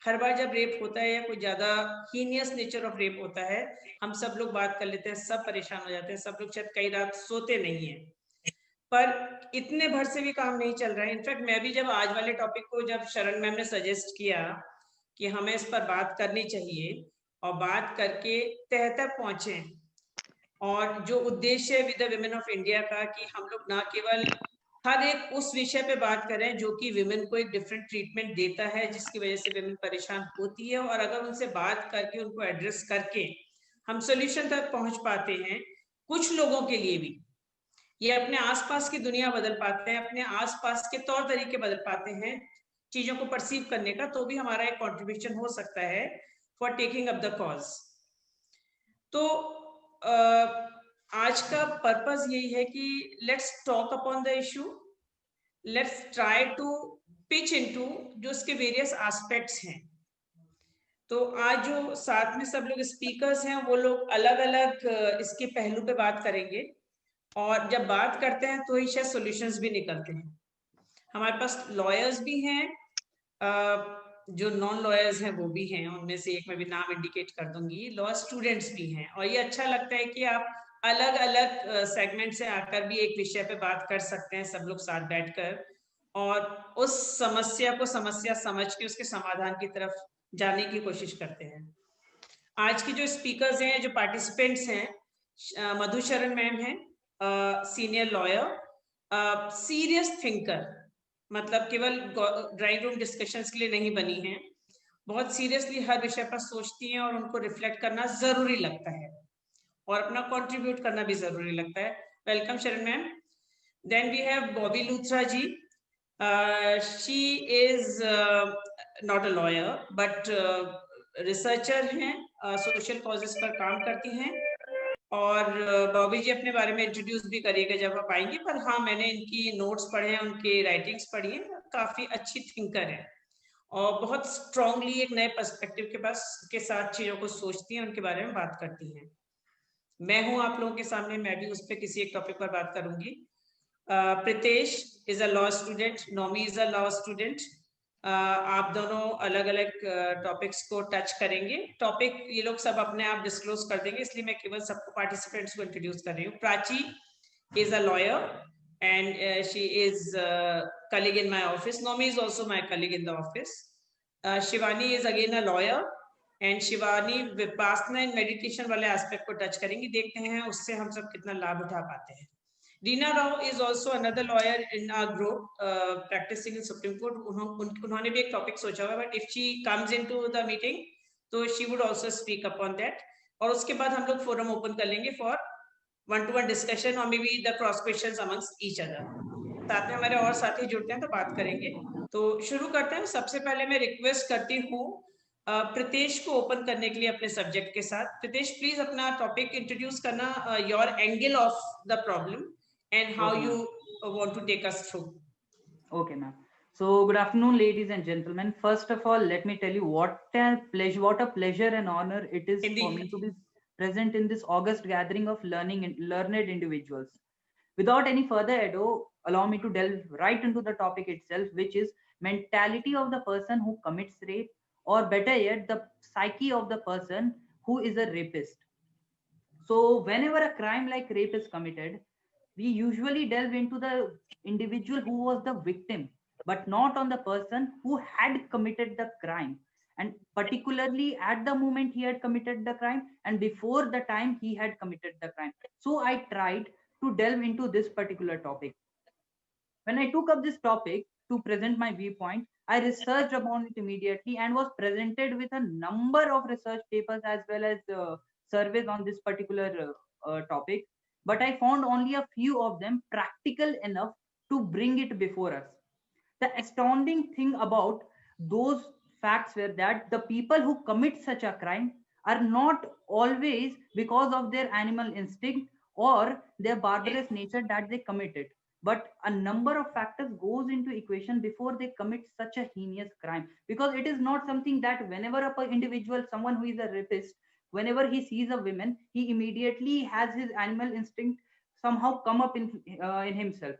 हर बार जब रेप होता है या कोई ज्यादा हीनियस नेचर ऑफ रेप होता है, हम सब लोग बात कर लेते हैं, सब परेशान हो जाते हैं, सब लोग शायद कई रात सोते नहीं है, पर इतने भर से भी काम नहीं चल रहा है। इनफैक्ट मैं भी जब आज वाले टॉपिक को जब शरण मैम ने सजेस्ट किया कि हमें इस पर बात करनी चाहिए और बात करके तह तक पहुंचे, और जो उद्देश्य है with the women of India का कि हम लोग ना केवल हर एक उस विषय पे बात करें जो कि विमेन को एक डिफरेंट ट्रीटमेंट देता है, जिसकी वजह से विमेन परेशान होती है, और अगर उनसे बात करके उनको एड्रेस करके हम सोल्यूशन तक पहुंच पाते हैं, कुछ लोगों के लिए भी ये अपने आसपास की दुनिया बदल पाते हैं, अपने आसपास के तौर तरीके बदल पाते हैं चीजों को परसीव करने का, तो भी हमारा एक कंट्रीब्यूशन हो सकता है for taking up the cause. तो आज का पर्पस यही है कि let's talk upon the issue, let's try to pitch into जो उसके वेरियस एस्पेक्ट्स हैं। तो आज जो साथ में सब लोग स्पीकर्स हैं वो लोग अलग अलग इसके पहलू पे बात करेंगे, और जब बात करते हैं तो ही शायद सॉल्यूशंस भी निकलते हैं। हमारे पास लॉयर्स भी हैं, जो नॉन लॉयर्स हैं वो भी हैं, उनमें से एक मैं भी नाम इंडिकेट कर दूंगी, लॉ स्टूडेंट्स भी हैं, और ये अच्छा लगता है कि आप अलग अलग सेगमेंट से आकर भी एक विषय पे बात कर सकते हैं सब लोग साथ बैठकर, और उस समस्या को समस्या समझ के उसके समाधान की तरफ जाने की कोशिश करते हैं। आज की जो स्पीकर्स हैं, जो पार्टिसिपेंट्स हैं, मधुशरण मैम हैं, सीनियर लॉयर, सीरियस थिंकर, मतलब केवल ड्राइंग रूम डिस्कशंस के लिए नहीं बनी हैं, बहुत सीरियसली हर विषय पर सोचती हैं और उनको रिफ्लेक्ट करना जरूरी लगता है और अपना कंट्रीब्यूट करना भी जरूरी लगता है। Welcome Sharan ma'am. Then we have Bobby Luthra ji. She is not a lawyer but researcher हैं, सोशल कॉजेस पर काम करती हैं, और बॉबी जी अपने बारे में इंट्रोड्यूस भी करिएगा जब आप आएंगे, पर हाँ मैंने इनकी नोट्स पढ़े हैं, उनके राइटिंग्स पढ़ी है, काफी अच्छी थिंकर है और बहुत स्ट्रांगली एक नए पर्सपेक्टिव के साथ चीजों को सोचती हैं, उनके बारे में बात करती हैं। मैं हूं आप लोगों के सामने, मैं भी उस पर किसी एक टॉपिक पर बात करूंगी। Pritesh is a law student, Nomi is a law student. आप दोनों अलग अलग टॉपिक्स को टच करेंगे। टॉपिक ये लोग सब अपने आप डिस्क्लोज कर देंगे, इसलिए मैं केवल सबको पार्टिसिपेंट्स को इंट्रोड्यूस कर रही हूँ। Prachi is a lawyer and she is colleague in my office. Nomi is also my colleague in the office. Shivani is again a lawyer and Shivani Vipassana and meditation वाले एस्पेक्ट को टच करेंगी, देखते हैं उससे हम सब कितना लाभ उठा पाते हैं। Reena Rao is also another lawyer in our group, practicing in Supreme Court. उन्होंने भी एक टॉपिक सोचा हुआ है, but if she comes into the meeting, तो she would also speak upon that. और उसके बाद हम लोग फोरम ओपन कर लेंगे for one-to-one discussion or maybe the cross questions amongst each other. साथ में हमारे और साथी जुड़ते हैं तो बात करेंगे। तो शुरू करते हैं। सबसे पहले मैं रिक्वेस्ट करती हूँ प्रितेश को ओपन करने के लिए अपने सब्जेक्ट के साथ। प्रितेश प्लीज अपना टॉपिक इंट्रोड्यूस करना, your angle of the problem and how you want to take us through. Okay, ma'am. So good afternoon, ladies and gentlemen. First of all, let me tell you what a pleasure and honor it is for me to be present in this august gathering of learned individuals. Without any further ado, allow me to delve right into the topic itself, which is mentality of the person who commits rape, or better yet, the psyche of the person who is a rapist. So whenever a crime like rape is committed, we usually delve into the individual who was the victim, but not on the person who had committed the crime, and particularly at the moment he had committed the crime and before the time he had committed the crime. So I tried to delve into this particular topic. When I took up this topic to present my viewpoint, I researched upon it immediately and was presented with a number of research papers as well as surveys on this particular topic. But I found only a few of them practical enough to bring it before us. The astounding thing about those facts were that the people who commit such a crime are not always because of their animal instinct or their barbarous nature that they commit it, but a number of factors goes into equation before they commit such a heinous crime. Because it is not something that whenever a individual, someone who is a rapist, whenever he sees a woman, he immediately has his animal instinct somehow come up in himself.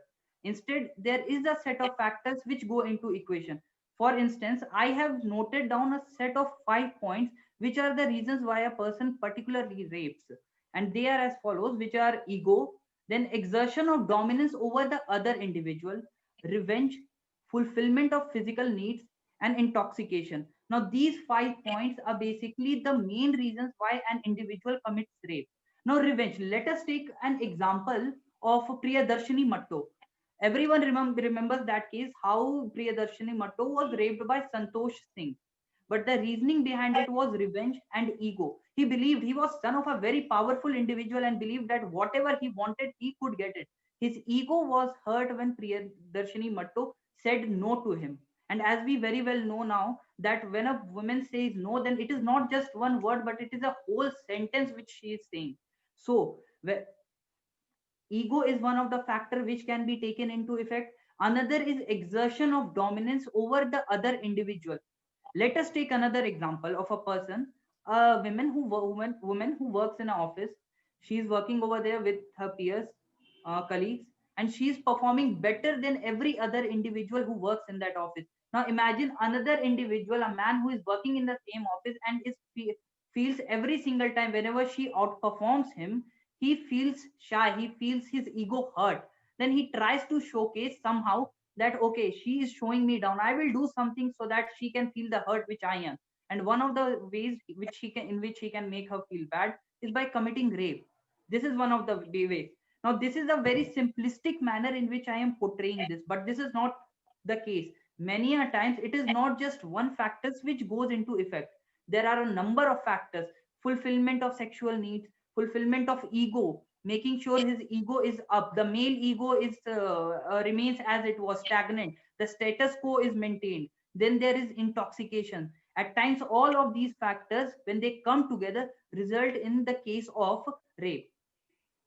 Instead, there is a set of factors which go into equation. For instance, I have noted down a set of 5 points which are the reasons why a person particularly rapes. And they are as follows, which are ego, then exertion of dominance over the other individual, revenge, fulfillment of physical needs, and intoxication. Now, these 5 points are basically the main reasons why an individual commits rape. Now, revenge. Let us take an example of Priyadarshini Matto. Everyone remembers that case, how Priyadarshini Matto was raped by Santosh Singh. But the reasoning behind it was revenge and ego. He believed he was son of a very powerful individual and believed that whatever he wanted, he could get it. His ego was hurt when Priyadarshini Matto said no to him. And as we very well know now, that when a woman says no, then it is not just one word, but it is a whole sentence which she is saying. So, ego is one of the factor which can be taken into effect. Another is exertion of dominance over the other individual. Let us take another example of a person, a woman who works in an office. She is working over there with her peers, colleagues, and she is performing better than every other individual who works in that office. Now imagine another individual, a man who is working in the same office and feels every single time whenever she outperforms him, he feels shy, he feels his ego hurt. Then he tries to showcase somehow that okay, she is showing me down, I will do something so that she can feel the hurt which I am. And one of the ways which he can in which he can make her feel bad is by committing rape. This is one of the ways. Now this is a very simplistic manner in which I am portraying this, but this is not the case. Many a times it is not just one factors which goes into effect. There are a number of factors: fulfillment of sexual needs, fulfillment of ego, making sure his ego is up, the male ego is remains as it was stagnant, the status quo is maintained. Then there is intoxication. At times all of these factors, when they come together, result in the case of rape.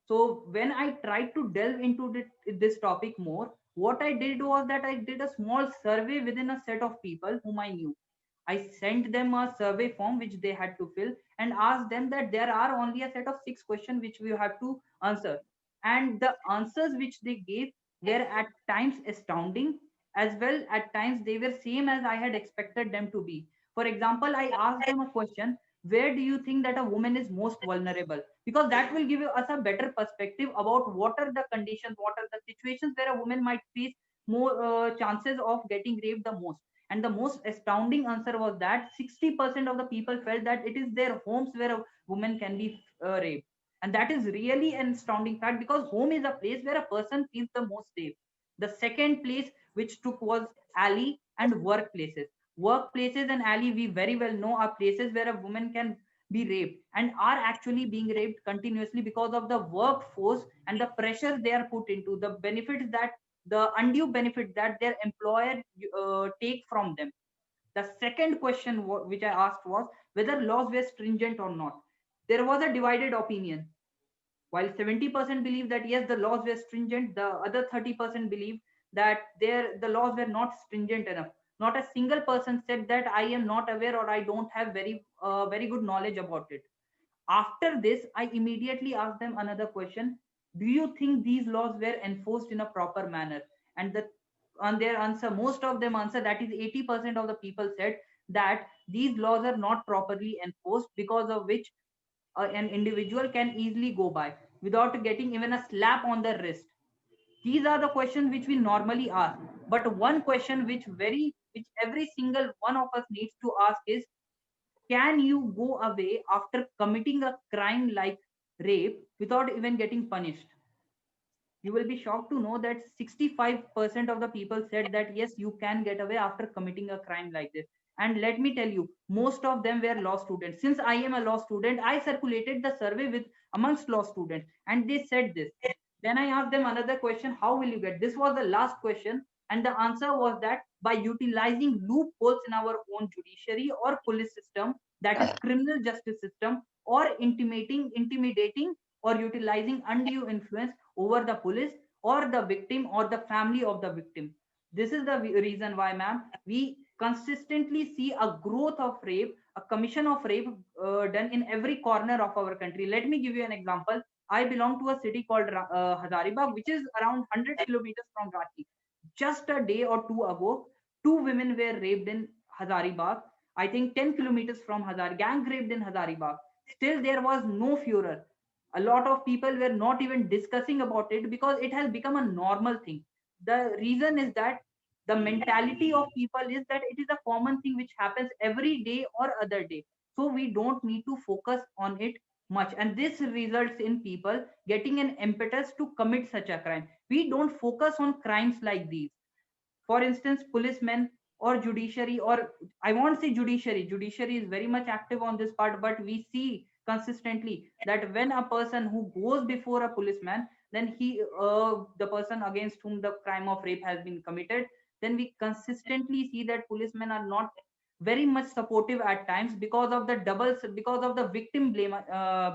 So when I tried to delve into this topic more, what I did was that I did a small survey within a set of people whom I knew. I sent them a survey form which they had to fill and asked them that there are only a set of 6 questions which we have to answer. And the answers which they gave were at times astounding, as well at times they were same as I had expected them to be. For example, I asked them a question: where do you think that a woman is most vulnerable? Because that will give us a better perspective about what are the conditions, what are the situations where a woman might face more chances of getting raped the most. And the most astounding answer was that 60% of the people felt that it is their homes where a woman can be raped. And that is really an astounding fact, because home is a place where a person feels the most safe. The second place which took was alley and workplaces. Workplaces and alley, we very well know, are places where a woman can be raped and are actually being raped continuously because of the workforce and the pressure they are put into, the benefits that the undue benefit that their employer take from them. The second question which I asked was whether laws were stringent or not. There was a divided opinion. While 70% believe that yes, the laws were stringent, the other 30% believe that the laws were not stringent enough. Not a single person said that I am not aware or I don't have very good knowledge about it. After this, I immediately asked them another question: do you think these laws were enforced in a proper manner? And on their answer, most of them answer, that is 80% of the people said that these laws are not properly enforced, because of which an individual can easily go by without getting even a slap on the wrist. These are the questions which we normally ask. But one question which every single one of us needs to ask is, can you go away after committing a crime like rape without even getting punished? You will be shocked to know that 65% of the people said that yes, you can get away after committing a crime like this. And let me tell you, most of them were law students. Since I am a law student, I circulated the survey with amongst law students, and they said this. Then I asked them another question: how will you get? This was the last question, and the answer was that by utilizing loopholes in our own judiciary or police system, that is criminal justice system, or intimidating or utilizing undue influence over the police or the victim or the family of the victim. This is the reason why, ma'am, we consistently see a growth of rape, a commission of rape done in every corner of our country. Let me give you an example. I belong to a city called Hazaribagh, which is around 100 kilometers from Ranchi. Just a day or two ago, 2 women were raped in Hazaribagh, I think 10 kilometers from Hazar, gang raped in Hazaribagh. Still, there was no furor. A lot of people were not even discussing about it because it has become a normal thing. The reason is that the mentality of people is that it is a common thing which happens every day or other day. So we don't need to focus on it much. And this results in people getting an impetus to commit such a crime. We don't focus on crimes like these. For instance, policemen or judiciary, or I won't say judiciary is very much active on this part, but we see consistently that when a person who goes before a policeman, then the person against whom the crime of rape has been committed, then we consistently see that policemen are not very much supportive at times because of the because of the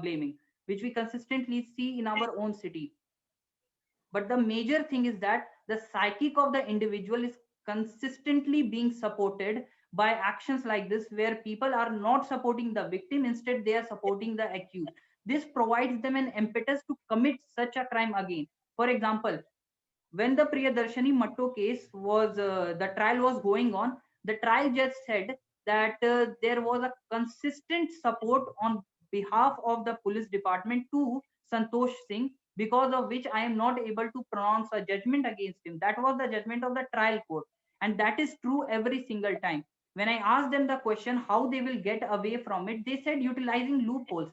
blaming, which we consistently see in our own city. But the major thing is that the psychic of the individual is consistently being supported by actions like this, where people are not supporting the victim, instead they are supporting the accused. This provides them an impetus to commit such a crime again. For example, when the Priyadarshini Matto case was the trial was going on, the trial judge said that there was a consistent support on behalf of the police department to Santosh Singh, because of which I am not able to pronounce a judgment against him. That was the judgment of the trial court, and that is true every single time. When I asked them the question how they will get away from it, they said utilizing loopholes.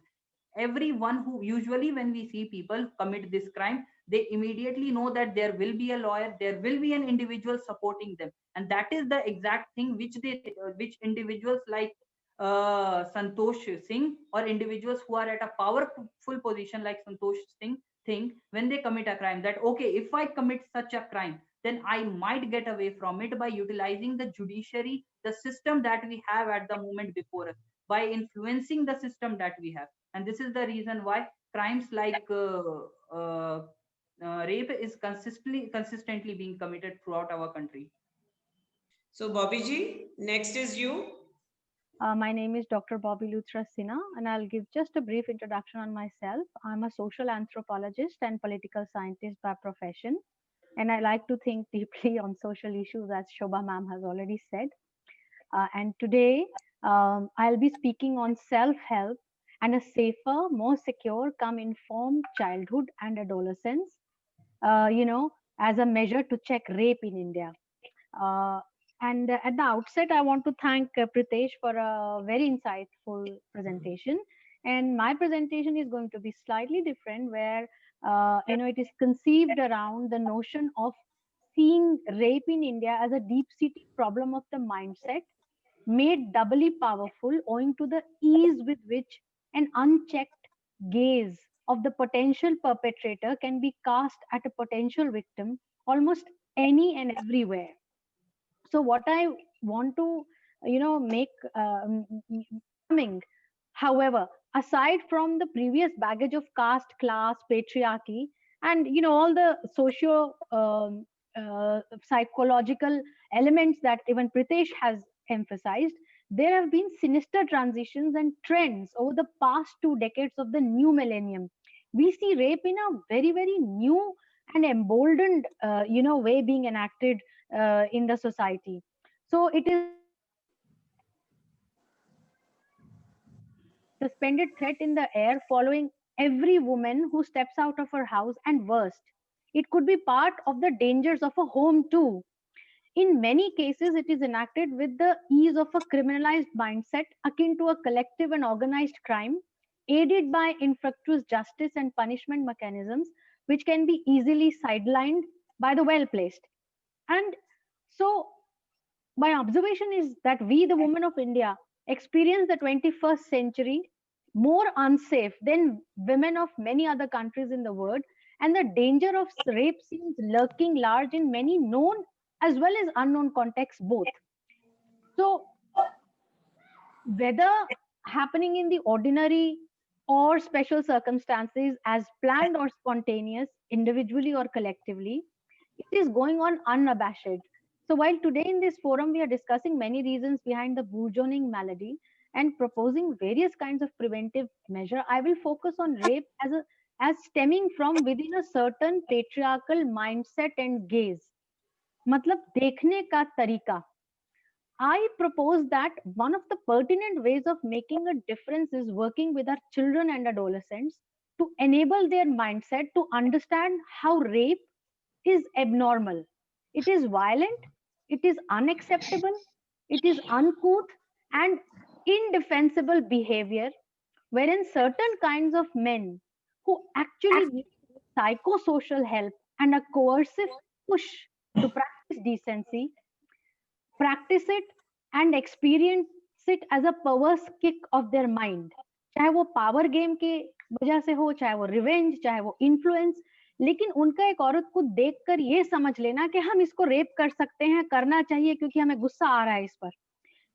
Everyone who, usually when we see people commit this crime, they immediately know that there will be a lawyer, there will be an individual supporting them, and that is the exact thing which individuals like Santosh Singh, or individuals who are at a powerful position like Santosh Singh, think when they commit a crime, that okay, if I commit such a crime, then I might get away from it by utilizing the judiciary, the system that we have at the moment before us, by influencing the system that we have. And this is the reason why crimes like rape is consistently being committed throughout our country. So Bobby ji, next is you. My name is Dr. Bobby Luthra Sinha, and I'll give just a brief introduction on myself. I'm a social anthropologist and political scientist by profession, and I like to think deeply on social issues, as Shobha ma'am has already said. And today, I'll be speaking on self help and a safer, more secure, come informed childhood and adolescence, as a measure to check rape in India. Uh, and at the outset, I want to thank Pritesh for a very insightful presentation. And my presentation is going to be slightly different, where it is conceived around the notion of seeing rape in India as a deep-seated problem of the mindset, made doubly powerful owing to the ease with which an unchecked gaze of the potential perpetrator can be cast at a potential victim almost any and everywhere. So what I want to make coming, however, aside from the previous baggage of caste, class, patriarchy, and all the socio psychological elements that even Pritesh has emphasized, there have been sinister transitions and trends over the past 2 decades of the new millennium. We see rape in a very, very new and emboldened way being enacted in the society. So it is suspended threat in the air following every woman who steps out of her house, and worst, it could be part of the dangers of a home too. In many cases, it is enacted with the ease of a criminalized mindset akin to a collective and organized crime, aided by infructuous justice and punishment mechanisms, which can be easily sidelined by the well placed. And so, my observation is that we, the women of India, experience the 21st century more unsafe than women of many other countries in the world, and the danger of rape seems lurking large in many known as well as unknown contexts both. So, whether happening in the ordinary or special circumstances, as planned or spontaneous, individually or collectively, it is going on unabashed. So while today in this forum we are discussing many reasons behind the burgeoning malady and proposing various kinds of preventive measure, I will focus on rape as stemming from within a certain patriarchal mindset and gaze. मतलब देखने का तरीका, I propose that one of the pertinent ways of making a difference is working with our children and adolescents to enable their mindset to understand how rape is abnormal. It is violent, it is unacceptable, it is uncouth and indefensible behavior wherein certain kinds of men who actually need psychosocial help and a coercive push to practice decency practice it and experience it as a perverse kick of their mind. चाहे वो power game के वजह से हो, चाहे वो revenge, चाहे वो इन्फ्लुएंस, लेकिन उनका एक औरत को देखकर ये समझ लेना कि हम इसको रेप कर सकते हैं, करना चाहिए क्योंकि हमें गुस्सा आ रहा है इस पर।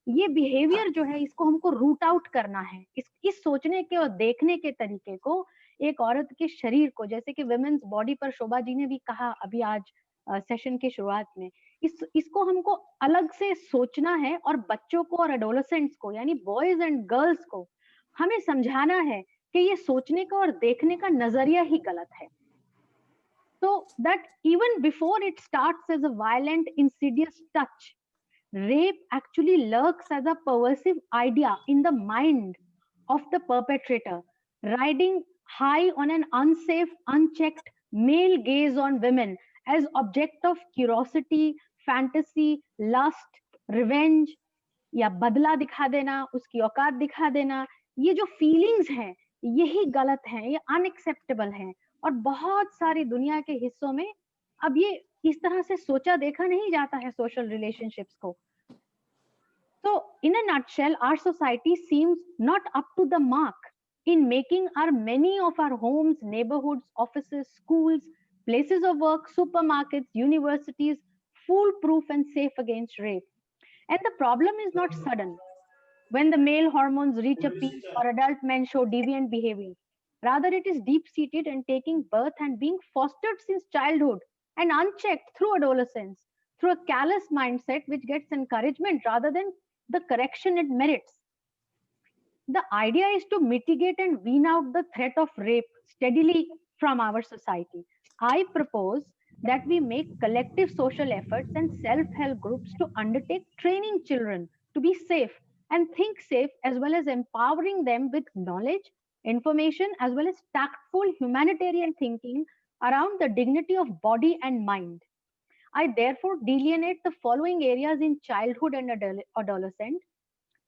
ये बिहेवियर जो है इसको हमको रूट आउट करना है। इस सोचने के और देखने के तरीके को एक औरत के शरीर को, जैसे कि वुमेन्स बॉडी पर शोभा जी ने भी कहा अभी आज सेशन की शुरुआत में, इसको हमको अलग से सोचना है और बच्चों को और एडोलेसेंट्स को यानी बॉयज एंड गर्ल्स को हमें समझाना है कि ये सोचने का और देखने का नजरिया ही गलत है। So that even before it starts as a violent, insidious touch, rape actually lurks as a pervasive idea in the mind of the perpetrator, riding high on an unsafe, unchecked male gaze on women as object of curiosity, fantasy, lust, revenge या बदला दिखा देना, उसकी औकात दिखा देना, ये जो फीलिंग्स हैं यही गलत हैं, ये अनएक्सेप्टेबल हैं और बहुत सारी दुनिया के हिस्सों में अब ये इस तरह से सोचा देखा नहीं जाता है सोशल रिलेशनशिप्स को। So in a nutshell, our society seems not up to the mark in making our many of our homes, neighborhoods, offices, schools, places of work, supermarkets, universities foolproof and safe against rape. And the problem is not sudden when the male hormones reach a peak or adult men show deviant behavior. Rather, it is deep-seated and taking birth and being fostered since childhood and unchecked through adolescence, through a callous mindset which gets encouragement rather than the correction it merits. The idea is to mitigate and wean out the threat of rape steadily from our society. I propose that we make collective social efforts and self-help groups to undertake training children to be safe and think safe, as well as empowering them with knowledge, information, as well as tactful humanitarian thinking around the dignity of body and mind. I therefore delineate the following areas in childhood and adolescent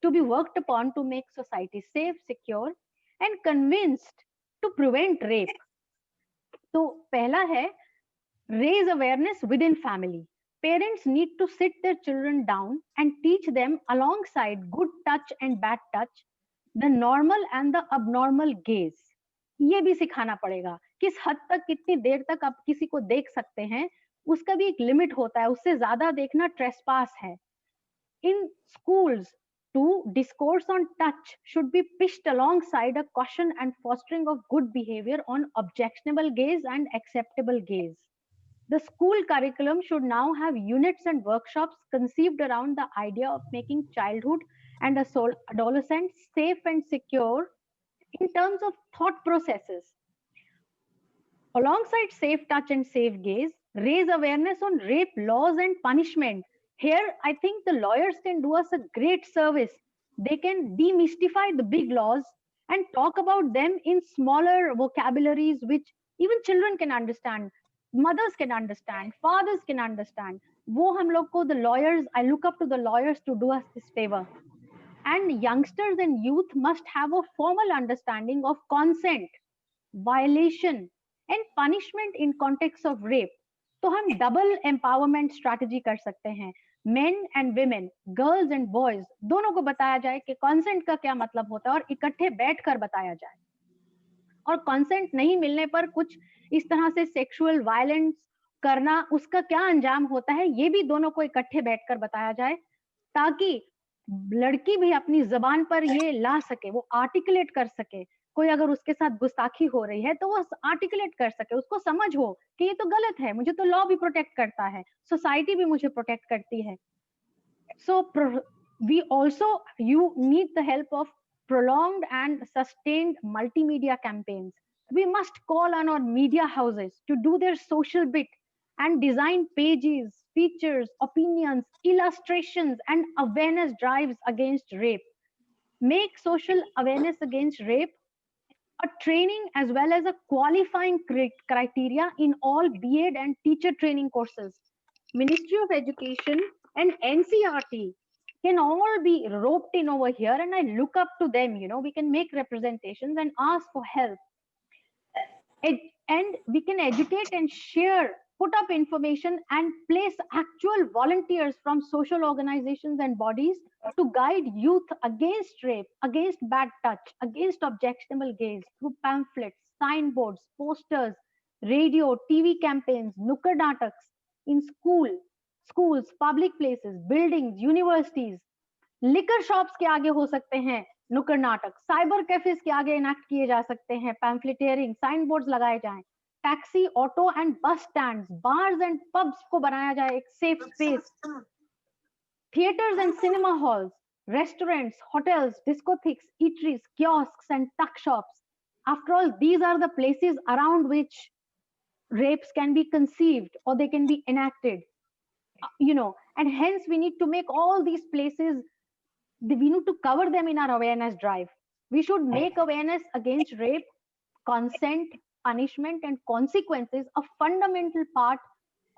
to be worked upon to make society safe, secure, and convinced to prevent rape. तो पहला है raise awareness within family. Parents need to sit their children down and teach them alongside good touch and bad touch, the normal and the abnormal gaze. ये भी सिखाना पड़ेगा किस हद तक कितनी देर तक आप किसी को देख सकते हैं, उसका भी एक लिमिट होता है, उससे ज्यादा देखना ट्रेसपास है. In schools, too, discourse on touch should be pitched alongside a caution and fostering of good behavior on objectionable gaze and acceptable gaze. The school curriculum should now have units and workshops conceived around the idea of making childhood and adolescents safe and secure in terms of thought processes. Alongside safe touch and safe gaze, raise awareness on rape laws and punishment. Here, I think the lawyers can do us a great service. They can demystify the big laws and talk about them in smaller vocabularies which even children can understand, mothers can understand, fathers can understand. वो हम लोग को, the lawyers, I look up to the lawyers to do us this favor. And youngsters and youth must have a formal understanding of consent, violation, and punishment in context of rape. तो हम double empowerment strategy कर सकते हैं. Men and women, girls and boys, दोनों को बताया जाए कि consent का क्या मतलब होता है और इकट्ठे बैठकर बताया जाए. और consent नहीं मिलने पर कुछ इस तरह से sexual violence करना, उसका क्या अंजाम होता है, ये भी दोनों को इकट्ठे बैठकर बताया जाए, ताकि लड़की भी अपनी जबान पर ये ला सके, वो आर्टिकुलेट कर सके. कोई अगर उसके साथ गुस्ताखी हो रही है तो वो आर्टिकुलेट कर सके, उसको समझ हो कि ये तो गलत है, मुझे तो लॉ भी प्रोटेक्ट करता है, सोसाइटी भी मुझे प्रोटेक्ट करती है. So we also you need the help of prolonged and sustained multimedia campaigns. We must call on our media houses to do their social bit and design pages, features, opinions, illustrations, and awareness drives against rape. Make social awareness against rape a training as well as a qualifying criteria in all B.Ed and teacher training courses. Ministry of Education and NCERT can all be roped in over here, and I look up to them. We can make representations and ask for help. And we can educate and share, put up information and place actual volunteers from social organizations and bodies to guide youth against rape, against bad touch, against objectionable gaze through pamphlets, signboards, posters, radio, TV campaigns, nukkad nataks in schools, public places, buildings, universities. Liquor shops के आगे हो सकते हैं नुक्कड़ नाटक, cyber cafes के आगे enact किए जा सकते हैं, पैम्फलेटियरिंग, साइन बोर्ड्स लगाए जाएं, टैक्सी, ऑटो एंड बस स्टैंड्स, बार्स एंड पब्स को बनाया जाए एक safe space, theatres and cinema halls, restaurants, hotels, discotheques, eateries, kiosks, and tuck shops. After all, these are the places around which rapes can be conceived or they can be enacted. And hence we need to make all these places, we need to cover them in our awareness drive. We should make awareness against rape, consent, punishment, and consequences a fundamental part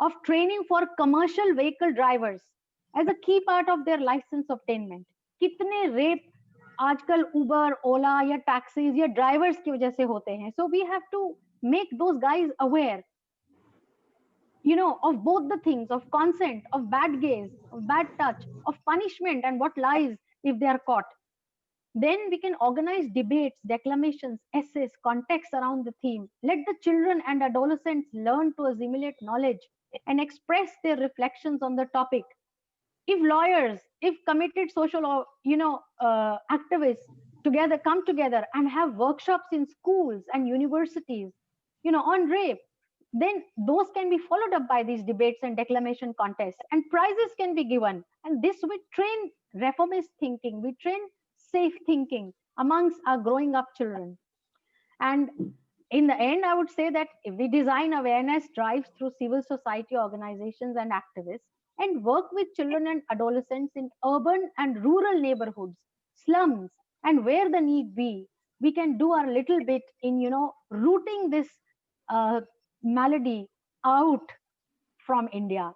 of training for commercial vehicle drivers as a key part of their license obtainment. कितने rape आजकल उबर, ओला या taxis या drivers की वजह से होते हैं. So we have to make those guys aware, of both the things, of consent, of bad gaze, of bad touch, of punishment, and what lies if they are caught. Then we can organize debates, declamations, essays, context around the theme. Let the children and adolescents learn to assimilate knowledge and express their reflections on the topic. If lawyers, if committed social activists come together and have workshops in schools and universities, on rape, then those can be followed up by these debates and declamation contests, and prizes can be given. And this we train reformist thinking, we train safe thinking amongst our growing up children. And in the end, I would say that if we design awareness drives through civil society organizations and activists, and work with children and adolescents in urban and rural neighborhoods, slums, and where the need be, we can do our little bit in, rooting this malady out from India.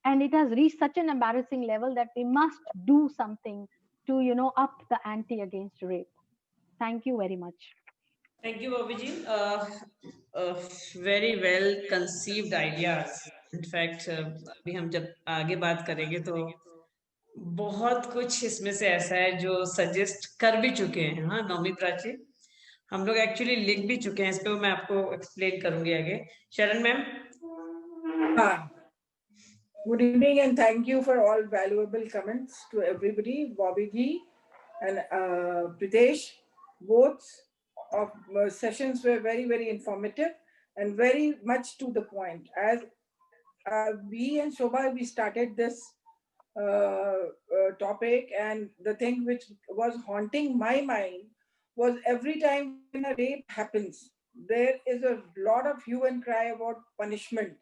And it has reached such an embarrassing level that we must do something to, up the ante against rape. Thank you very much. Thank you, Bobiji. Very well conceived ideas. In fact अभी हम जब आगे बात करेंगे तो बहुत कुछ इसमें से ऐसा है जो सजेस्ट कर भी चुके हैं. हाँ नौमी प्राची, हम लोग एक्चुअली लिख भी चुके हैं इस पे, मैं आपको एक्सप्लेन करूंगी आगे. शरण मैम. हाँ, good evening and thank you for all valuable comments to everybody. Bobby ji and Pritesh, both of sessions were very, very informative and very much to the point. As we and Shobha, we started this topic, and the thing which was haunting my mind was every time when a rape happens, there is a lot of hue and cry about punishment.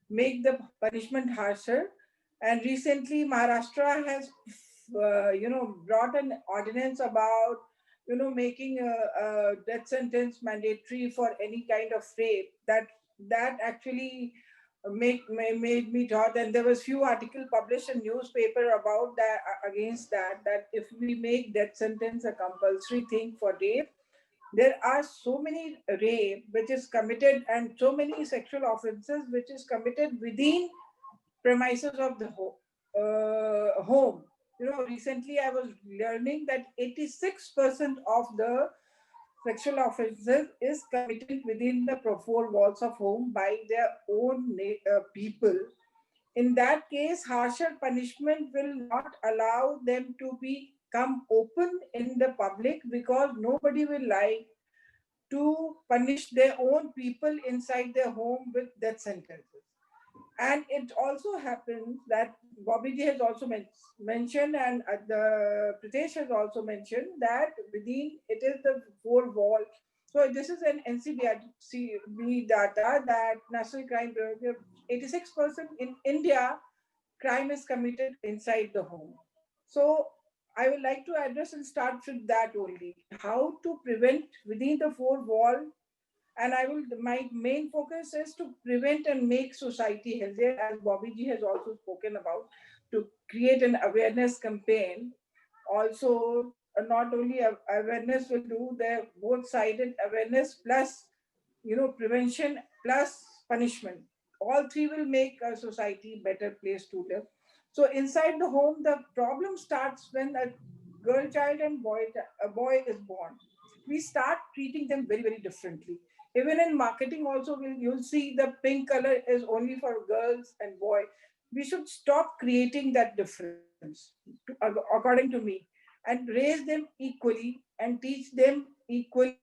Make the punishment harsher. And recently Maharashtra has, brought an ordinance about, making a death sentence mandatory for any kind of rape. That actually made me thought, and there was few articles published in newspaper about that, against that if we make death sentence a compulsory thing for rape, there are so many rape which is committed and so many sexual offenses which is committed within premises of the home. Recently I was learning that 86% of the sexual offenses is committed within the four walls of home by their own people. In that case, harsher punishment will not allow them to become open in the public, because nobody will like to punish their own people inside their home with death sentences. And it also happens that Bobby ji has also mentioned, and the Pritesh has also mentioned, that within it is the four wall. So this is an NCBRC data that National Crime Bureau, 86% in India crime is committed inside the home. So I would like to address and start with that only. How to prevent within the four wall, and my main focus is to prevent and make society healthier, as Bobby ji has also spoken about, to create an awareness campaign. Also, not only awareness will do the both-sided awareness plus, prevention plus punishment. All three will make a society better place to live. So inside the home, the problem starts when a girl child and a boy is born. We start treating them very, very differently. Even in marketing also, you'll see the pink color is only for girls and boy. We should stop creating that difference, according to me, and raise them equally and teach them equally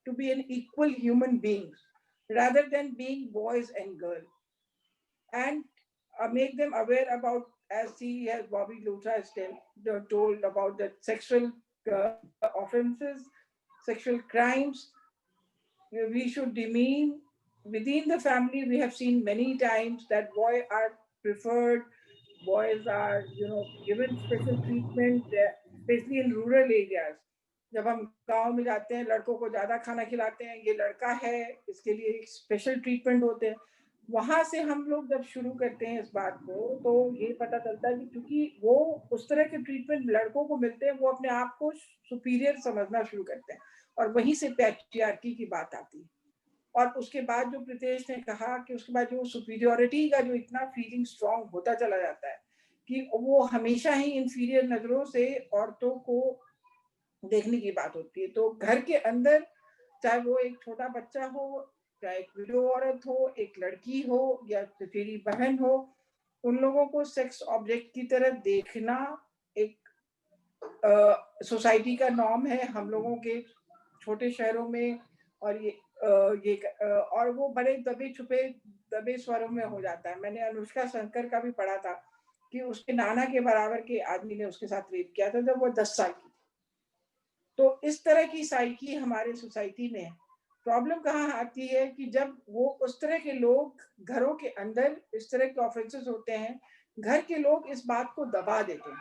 to be an equal human beings rather than being boys and girls. And make them aware about, as Bobby Lutra has told about the sexual offenses, sexual crimes. We should demean within the family. We have seen many times that boys are preferred, boys are given special treatment, especially in rural areas. जब हम गांव में जाते हैं, लड़कों को ज्यादा खाना खिलाते हैं, ये लड़का है, इसके लिए एक स्पेशल ट्रीटमेंट होते हैं. वहां से हम लोग जब शुरू करते हैं इस बात को, तो ये पता चलता है कि क्योंकि वो उस तरह के ट्रीटमेंट लड़कों को मिलते हैं, वो अपने आप को सुपीरियर समझना शुरू करते हैं, और वहीं से पैट्रियार्की की बात आती है. और उसके बाद जो प्रीतेश ने कहा कि उसके बाद जो सुपीरियरिटी का जो इतना फीलिंग स्ट्रांग होता चला जाता है कि वो हमेशा ही इंफीरियर नजरों से औरतों को देखने की बात होती है. तो घर के अंदर, चाहे वो एक छोटा बच्चा हो, चाहे एक विडो औरत हो, एक लड़की हो या चचेरी बहन हो, उन लोगों को सेक्स ऑब्जेक्ट की तरह देखना एक सोसाइटी का नॉर्म है हम लोगों के छोटे शहरों में. और और वो बड़े दबे स्वरों में हो जाता है. मैंने अनुष्का शंकर का भी पढ़ा था कि उसके नाना के बराबर के आदमी ने उसके साथ रेप किया था जब वो 10 साल की. तो इस तरह की साइकी हमारे सोसाइटी में है. प्रॉब्लम कहाँ आती है कि जब वो उस तरह के लोग घरों के अंदर इस तरह के ऑफेंसेस होते हैं, घर के लोग इस बात को दबा देते हैं,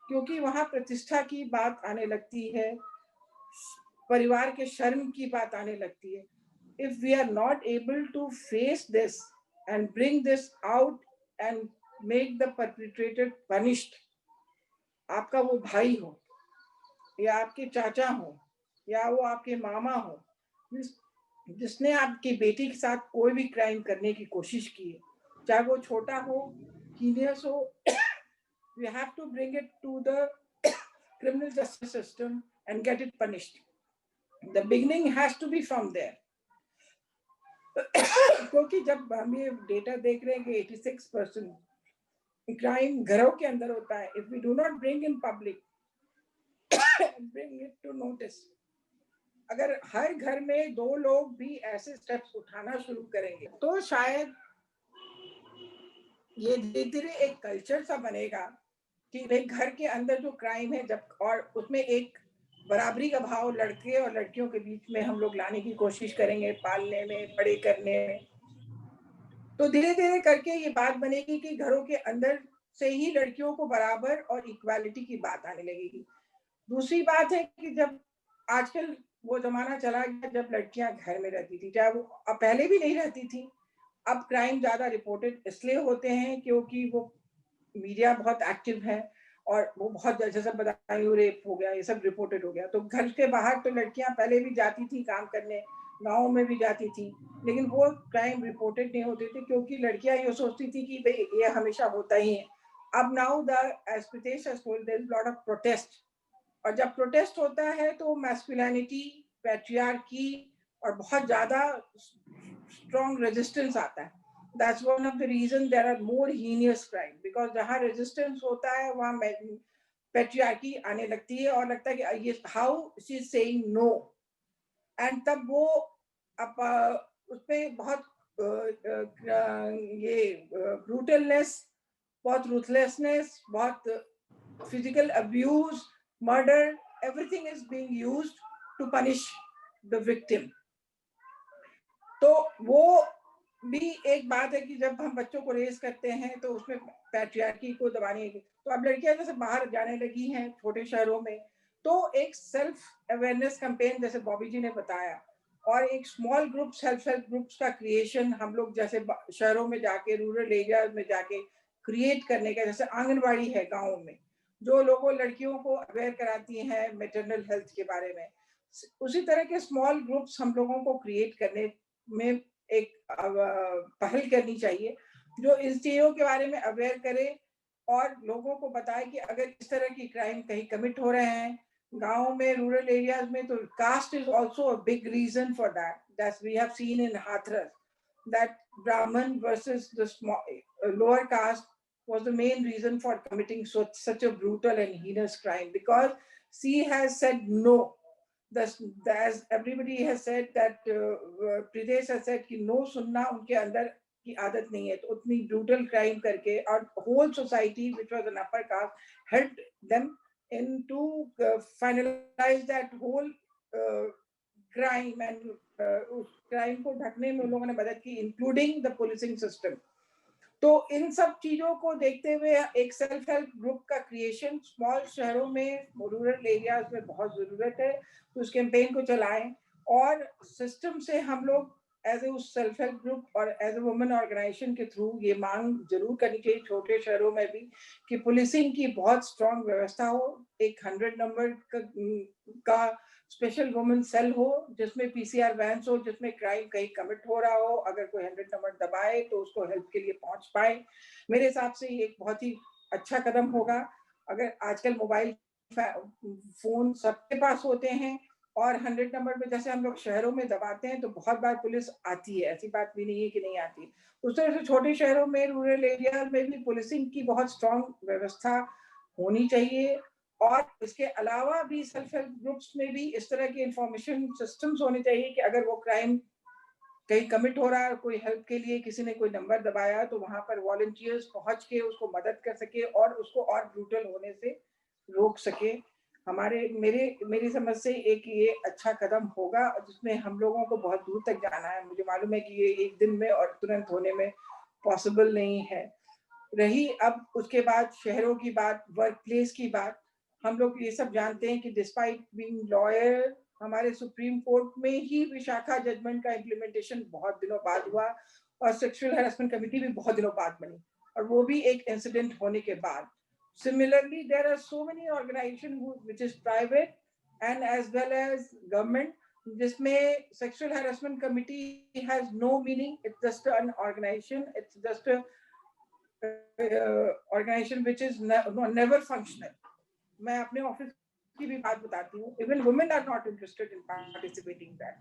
क्योंकि वहां प्रतिष्ठा की बात आने लगती है, परिवार के शर्म की बात आने लगती है. If we are not able to face this and bring this out and make the perpetrator punished, आपका वो भाई हो या आपके चाचा हो या वो आपके मामा हो, जिसने आपकी बेटी के साथ कोई भी क्राइम करने की कोशिश की है, चाहे वो छोटा हो, हीनियस हो, we have to bring it to the criminal justice system and get it punished. The beginning has to be from there. क्योंकि जब हम ये डेटा देख रहे हैं कि 86% क्राइम घरों के अंदर होता है, if we do not bring in public and bring it to notice, अगर हर घर में 2 लोग भी ऐसे स्टेप्स उठाना शुरू करेंगे, तो शायद ये धीरे-धीरे एक कल्चर सा बनेगा कि भाई घर के अंदर जो क्राइम है, जब और उसमें एक बराबरी का भाव लड़के और लड़कियों के बीच में हम लोग लाने की कोशिश करेंगे, पालने में, बड़े करने में, तो धीरे धीरे करके ये बात बनेगी कि घरों के अंदर से ही लड़कियों को बराबर और इक्वालिटी की बात आने लगेगी. दूसरी बात है कि जब आजकल वो जमाना चला गया जब लड़कियां घर में रहती थी, चाहे वो अब पहले भी नहीं रहती थी. अब क्राइम ज्यादा रिपोर्टेड इसलिए होते हैं क्योंकि वो मीडिया बहुत एक्टिव है और वो बहुत जैसे बताई रेप हो गया, ये सब रिपोर्टेड हो गया. तो घर के बाहर तो लड़कियां पहले भी जाती थी काम करने, गाँव में भी जाती थी, लेकिन वो क्राइम रिपोर्टेड नहीं होते थे क्योंकि लड़कियां ये सोचती थी कि भाई ये हमेशा होता ही है. अब now as Pritesh has told, there is a lot of protest, और जब प्रोटेस्ट होता है तो मैस्कुलिनिटी, पैट्रियार्की और बहुत ज्यादा स्ट्रॉन्ग रेजिस्टेंस आता है. That's one of the reasons there are more heinous crime, because जहाँ रेजिस्टेंस होता है वहाँ पैट्रियार्की आने लगती है और लगता है कि ये how she is saying no, and तब वो अब उसपे बहुत ये ब्रूटलनेस, बहुत रूथलेसनेस, बहुत physical abuse, murder, everything is being used to punish the victim. तो वो भी एक बात है कि जब हम बच्चों को रेज करते हैं तो उसमें पैट्रियार्की को दबाने की। तो अब लड़कियां जैसे बाहर जाने लगी हैं छोटे शहरों में, तो एक सेल्फ अवेयरनेस कैंपेन जैसे बॉबी जी ने बताया, और एक small group self help groups का क्रिएशन हम लोग जैसे शहरों में जाके, रूरल एरिया में जाके क्रिएट करने का, जैसे आंगनबाड़ी है गाँव में, जो लोगों लड़कियों को अवेयर कराती हैं मैटरनल हेल्थ के बारे में, उसी तरह के स्मॉल ग्रुप्स हम लोगों को क्रिएट करने में एक पहल करनी चाहिए, जो इस चीजों के बारे में अवेयर करे और लोगों को बताए कि अगर इस तरह की क्राइम कहीं कमिट हो रहे हैं गाँव में, रूरल एरियाज में, तो caste is also a big reason for that we have seen in Hathras, that Brahman versus the lower caste was the main reason for committing such a brutal and heinous crime, because she has said no. As everybody has said that Pridesh has said कि no सुनना उनके अंदर की आदत नहीं है, तो उतनी brutal crime करके, और whole society which was an upper caste helped them in to finalize that whole crime, and उस क्राइम को ढकने में उन लोगों ने मदद की, इंक्लूडिंग द पुलिसिंग सिस्टम। तो इन सब चीजों को देखते हुए एक सेल्फ हेल्प ग्रुप का क्रिएशन स्मॉल शहरों में, रूरल एरियाज में बहुत जरूरत है, तो उस कैंपेन को चलाएं, और सिस्टम से हम लोग एज ए उस सेल्फ हेल्प ग्रुप और एज ए वुमेन ऑर्गेनाइजेशन के थ्रू ये मांग जरूर करनी चाहिए छोटे शहरों में भी, कि पुलिसिंग की बहुत स्ट्रांग व्यवस्था हो, एक 100 नंबर का स्पेशल वुमेन सेल हो, जिसमें पीसीआर वैन्स हो, जिसमें क्राइम कहीं कमिट हो रहा हो, अगर कोई 100 नंबर दबाए तो उसको हेल्प के लिए पहुंच पाए। मेरे हिसाब से ये एक बहुत ही अच्छा कदम होगा। अगर आजकल मोबाइल फोन सबके पास होते हैं, और 100 नंबर पे जैसे हम लोग शहरों में दबाते हैं तो बहुत बार पुलिस आती है, ऐसी बात भी नहीं है कि नहीं आती। उस तरह से छोटे शहरों में, रूरल एरिया में भी पुलिसिंग की बहुत स्ट्रांग व्यवस्था होनी चाहिए, और इसके अलावा भी सेल्फ हेल्प ग्रुप्स में भी इस तरह के इंफॉर्मेशन सिस्टम्स होने चाहिए कि अगर वो क्राइम कहीं कमिट हो रहा है, कोई हेल्प के लिए किसी ने कोई नंबर दबाया, तो वहां पर वॉलंटियर्स पहुंच के उसको मदद कर सके और उसको और ब्रूटल होने से रोक सके। मेरी समझ से एक ये अच्छा कदम होगा, जिसमें हम लोगों को बहुत दूर तक जाना है। मुझे मालूम है कि ये एक दिन में और तुरंत होने में पॉसिबल नहीं है। रही अब उसके बाद शहरों की बात, वर्क प्लेस की बात, हम लोग ये सब जानते हैं कि डिस्पाइट बीइंग लॉयर, हमारे सुप्रीम कोर्ट में ही विशाखा जजमेंट का इम्प्लीमेंटेशन बहुत दिनों बाद हुआ, और सेक्सुअल हैरेसमेंट कमेटी भी बहुत दिनों बाद बनी, और वो भी एक इंसिडेंट होने के बाद। Similarly, there are so many organizations which is private and as well as government, जिसमें sexual harassment committee has no meaning. It's just an organization. It's just a organization which is never functional. मैं अपने office की भी बात बताती हूँ, even women are not interested in participating in that.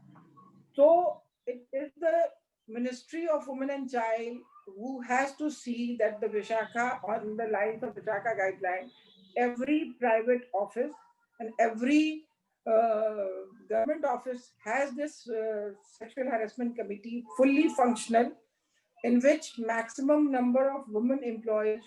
So it is the Ministry of Women and Child who has to see that the Vishakha, on the lines of Vishakha guideline, every private office and every government office has this sexual harassment committee fully functional, in which maximum number of women employees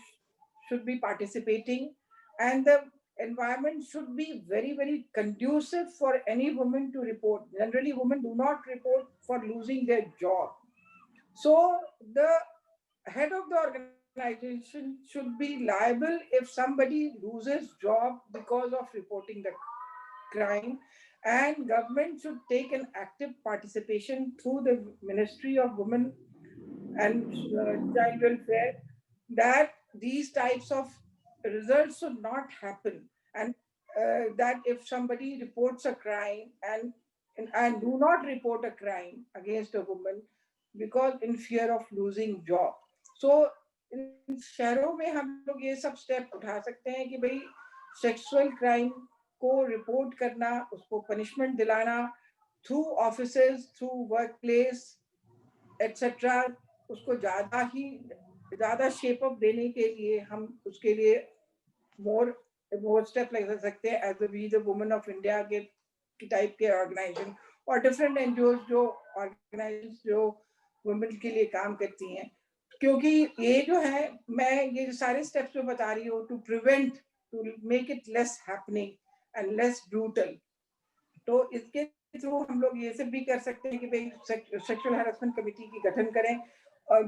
should be participating, and the environment should be very, very conducive for any woman to report. Generally, women do not report for losing their job. So the head of the organization should be liable if somebody loses job because of reporting the crime, and government should take an active participation through the Ministry of Women and Child Welfare, that these types of results should not happen, and that if somebody reports a crime and do not report a crime against a woman because in fear of losing job. So इन शहरों में हम लोग ये सब step उठा सकते हैं कि भाई सेक्सुअल क्राइम को रिपोर्ट करना, उसको पनिशमेंट दिलाना through offices, through work place etcetera, उसको ज्यादा शेप अप देने के लिए हम उसके लिए मोर स्टेप ले सकते हैं as we the women of India के टाइप के ऑर्गेनाइजेशन और डिफरेंट एनजीओ जो ऑर्गेनाइजेशन जो वुमेन के लिए काम करती हैं। क्योंकि ये जो है, मैं ये सारे स्टेप्स जो बता रही हूँ to prevent, to make it less happening and less brutal, तो इसके थ्रू हम लोग ये सब भी कर सकते हैं कि भाई सेक्सुअल हैरेसमेंट कमेटी की गठन करें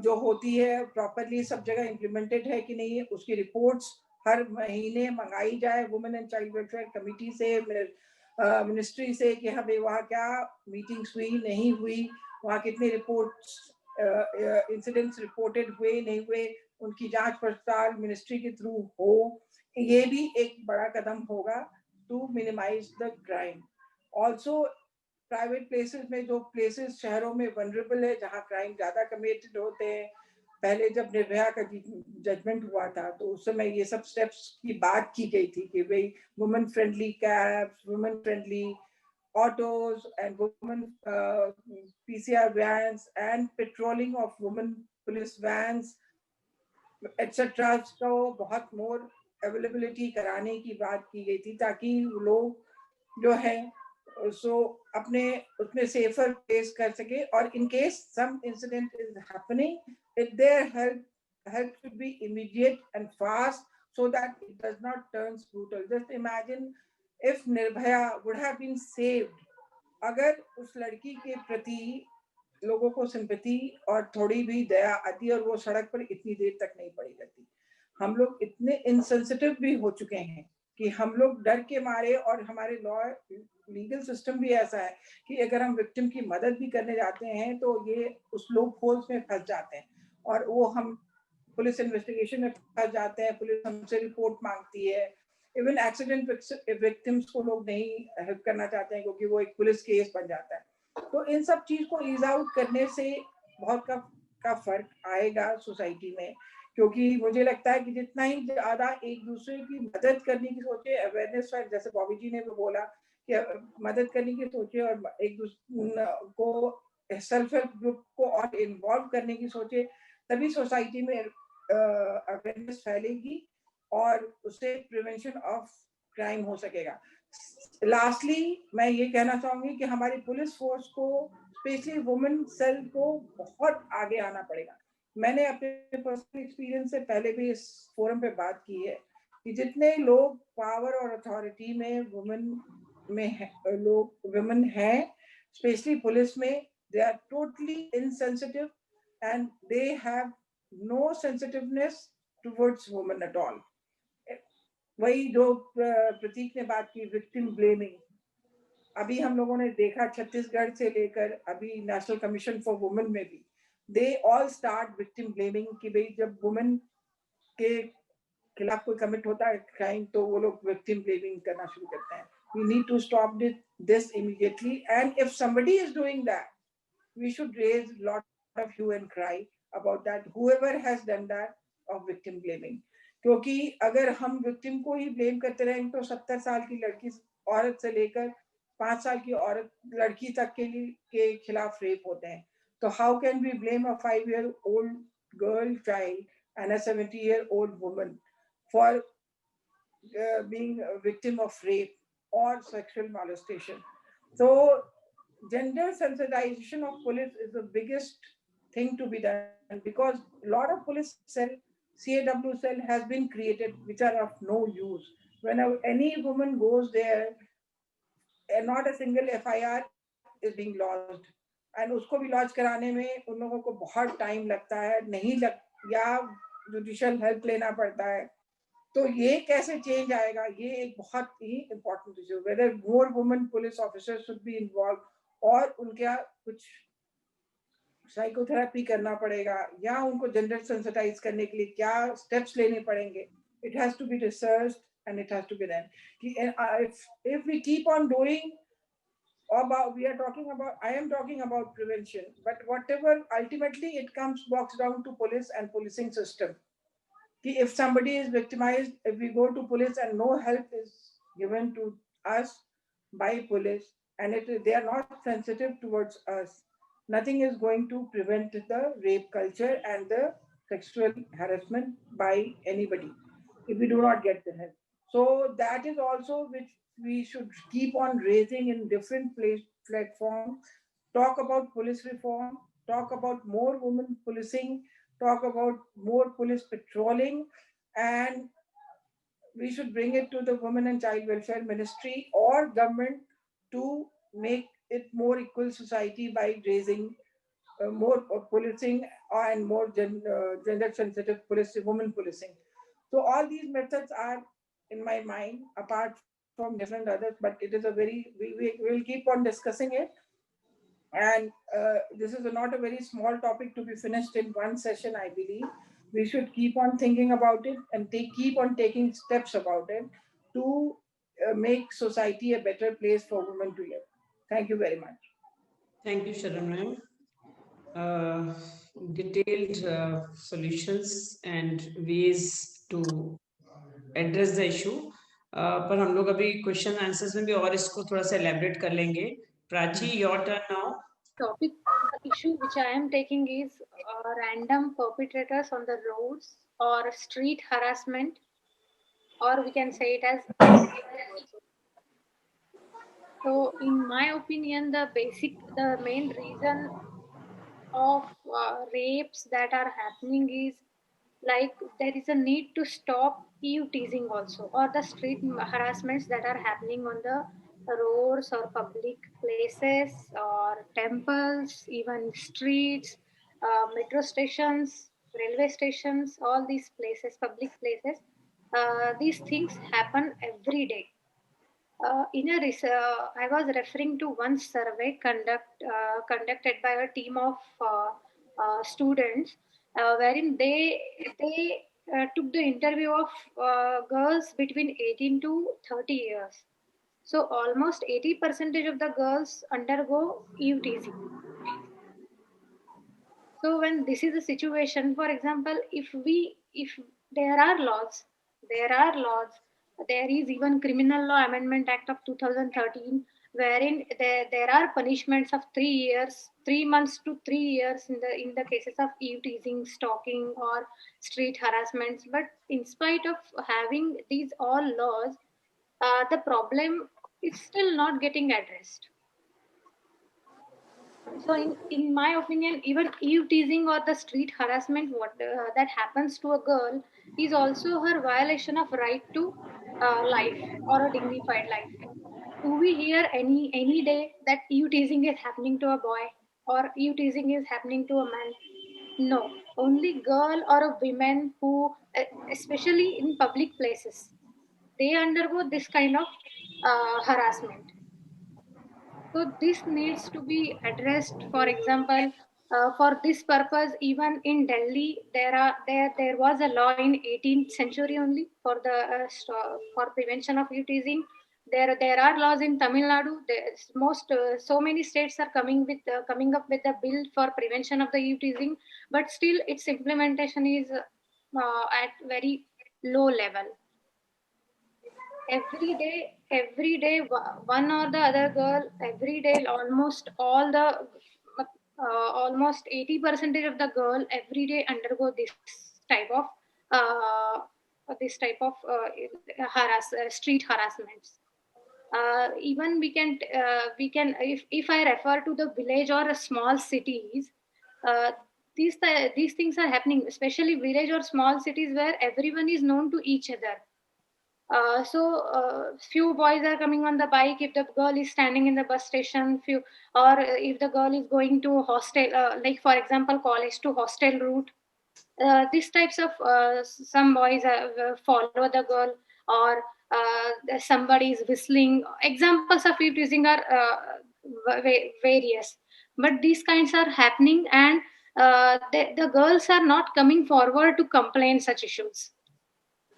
जो होती है प्रॉपरली सब जगह इम्प्लीमेंटेड है कि नहीं, उसकी रिपोर्ट्स हर महीने मंगाई जाए women and child welfare committee से, मिनिस्ट्री से, कि हमें वहाँ क्या मीटिंग्स हुई नहीं हुई, वहाँ कितने रिपोर्ट्स इंसिडेंट्स रिपोर्टेड हुए नहीं हुए, उनकी जांच पड़ताल मिनिस्ट्री के थ्रू हो। ये भी एक बड़ा कदम होगा to minimise the crime. Also private places में, जो प्लेसेस शहरों में वनरेबल है, जहाँ क्राइम ज्यादा कमिटेड होते हैं, पहले जब निर्भया का जजमेंट हुआ था तो उस समय ये सब स्टेप्स की बात की गई थी कि भाई women friendly cabs, women friendly autos and women PCR vans and patrolling of women police vans etcetera को बहुत मोर अवेलेबिलिटी कराने की बात की गई थी, ताकि लोग जो है सो अपने उसमें सेफर प्लेस कर सके, और in case some incident is happening it there help should be immediate and fast so that it does not turn brutal. Just imagine if Nirbhaya would have been saved, अगर उस लड़की के प्रति लोगों को सिंपैथी और थोड़ी भी दया आती और वो सड़क पर इतनी देर तक नहीं पड़ी रहती। हम लोग इतने इनसेंसिटिव भी हो चुके हैं कि हम लोग डर के मारे, और हमारे लॉ लीगल सिस्टम भी ऐसा है कि अगर हम विक्टिम की मदद भी करने जाते हैं तो ये उस लूप होल्स में फंस जाते हैं, और वो हम पुलिस इन्वेस्टिगेशन में फंस जाते हैं, पुलिस हमसे रिपोर्ट मांगती है। इवन एक्सीडेंट विक्टिम्स को लोग नहीं हेल्प करना चाहते हैं क्योंकि वो एक पुलिस केस बन जाता है। तो इन सब चीज को ईज आउट करने से बहुत का फर्क आएगा सोसाइटी में, क्योंकि मुझे लगता है कि जितना ही ज्यादा एक दूसरे की मदद करने की सोचे, अवेयरनेस, जैसे बॉबी जी ने भी बोला कि मदद करने की सोचे और एक दूसरे को सेल्फ हेल्प ग्रुप को और इन्वॉल्व करने की सोचे, तभी सोसाइटी में अवेयरनेस फैलेगी और उससे प्रिवेंशन ऑफ क्राइम हो सकेगा। लास्टली मैं ये कहना चाहूंगी कि हमारी पुलिस फोर्स को, स्पेशली वुमेन सेल को बहुत आगे आना पड़ेगा। मैंने अपने पर्सनल एक्सपीरियंस से पहले भी इस फोरम पे बात की है कि जितने लोग पावर और अथॉरिटी में वुमेन हैं, स्पेशली पुलिस में, they are totally insensitive and they have no sensitiveness towards women at all. वही जो प्रतीक ने बात की, विक्टिम ब्लेमिंग, अभी हम लोगों ने देखा छत्तीसगढ़ से लेकर अभी नेशनल कमीशन फॉर वुमेन में भी, they all start victim blaming कि भाई जब वुमेन के खिलाफ कोई कमिट होता है क्राइम तो वो लोग विक्टिम ब्लेमिंग करना शुरू करते हैं। We need to stop this immediately, and if somebody is doing that, we should raise a lot of hue and cry about that, whoever has done that, of victim blaming. क्योंकि अगर हम victim को ही blame करते रहेंगे तो 70 साल की लड़की औरत से लेकर 5 साल की औरत लड़की तक के खिलाफ रेप होते हैं। तो how can we blame a 5-year-old girl child and a 70-year-old woman for being a victim of rape or sexual molestation? So gender sensitization of police is the biggest thing to be done, because a lot of police cell, CAW cell has been created which are of no use. Whenever any woman goes there, not a single FIR is being lodged, and उसको भी launch कराने में उन लोगों को बहुत time लगता है, या जुडिशियल हेल्प लेना पड़ता है। तो ये कैसे चेंज आएगा, ये एक बहुत ही important issue, whether more women police officers should be involve, और उनका कुछ साइकोथेरेपी करना पड़ेगा या उनको जेंडर सेंसिटाइज करने के लिए क्या स्टेप्स लेने पड़ेंगे। It has to be researched and it has to be done. If we keep on doing about, I am talking about prevention, but whatever, ultimately it boils down to police and policing system. If somebody is victimized, if we go to police and no help is given to us by police, and they are not sensitive towards us, nothing is going to prevent the rape culture and the sexual harassment by anybody if we do not get the help. So that is also which we should keep on raising in different platforms. Talk about police reform, talk about more women policing, talk about more police patrolling, and we should bring it to the Women and Child Welfare Ministry or government to make it more equal society by raising more policing and more gender sensitive policing, women policing. So all these methods are in my mind, apart from different others, but it is a very, we will keep on discussing it. And this is not a very small topic to be finished in one session, I believe. We should keep on thinking about it and keep on taking steps about it to make society a better place for women to live. Thank you very much. Thank you, Sharon ma'am. Detailed solutions and ways to address the issue. पर हम लोग अभी question answers में भी और इसको थोड़ा सा elaborate कर लेंगे. Prachi, your turn now. Topic, the issue which I am taking is random perpetrators on the roads or street harassment, or we can say it as. So in my opinion, the main reason of rapes that are happening is like there is a need to stop eve teasing also, or the street harassments that are happening on the roads or public places or temples, even streets, metro stations, railway stations, all these places, public places. These things happen every day. I was referring to one survey conducted by a team of students, wherein they took the interview of girls between 18 to 30 years. So almost 80% of the girls undergo eve teasing. So when this is the situation, for example, if there are laws, there is even Criminal Law Amendment Act of 2013, wherein there are punishments of 3 years, 3 months to 3 years in the cases of eve teasing, stalking, or street harassments. But in spite of having these all laws, the problem is still not getting addressed. So in my opinion, even eve teasing or the street harassment that happens to a girl is also her violation of right to life or a dignified life. Do we hear any day that eve teasing is happening to a boy or eve teasing is happening to a man? No, only girl or a women who, especially in public places, they undergo this kind of harassment. So this needs to be addressed. For example, for this purpose, even in Delhi, there was a law in 18th century only for the for prevention of eve teasing. There are laws in Tamil Nadu. So many states are coming up with a bill for prevention of the eve teasing, but still its implementation is at very low level. Every day one or the other girl, every day almost 80% of the girl every day undergo type of uh, this type of street harassments. Even we can if I refer to the village or small cities, uh, these things are happening, especially village or small cities where everyone is known to each other. Few boys are coming on the bike if the girl is standing in the bus station, or if the girl is going to hostel, like for example college to hostel route. These types of some boys follow the girl, or somebody is whistling. Examples of it using are various, but these kinds are happening, and the girls are not coming forward to complain such issues.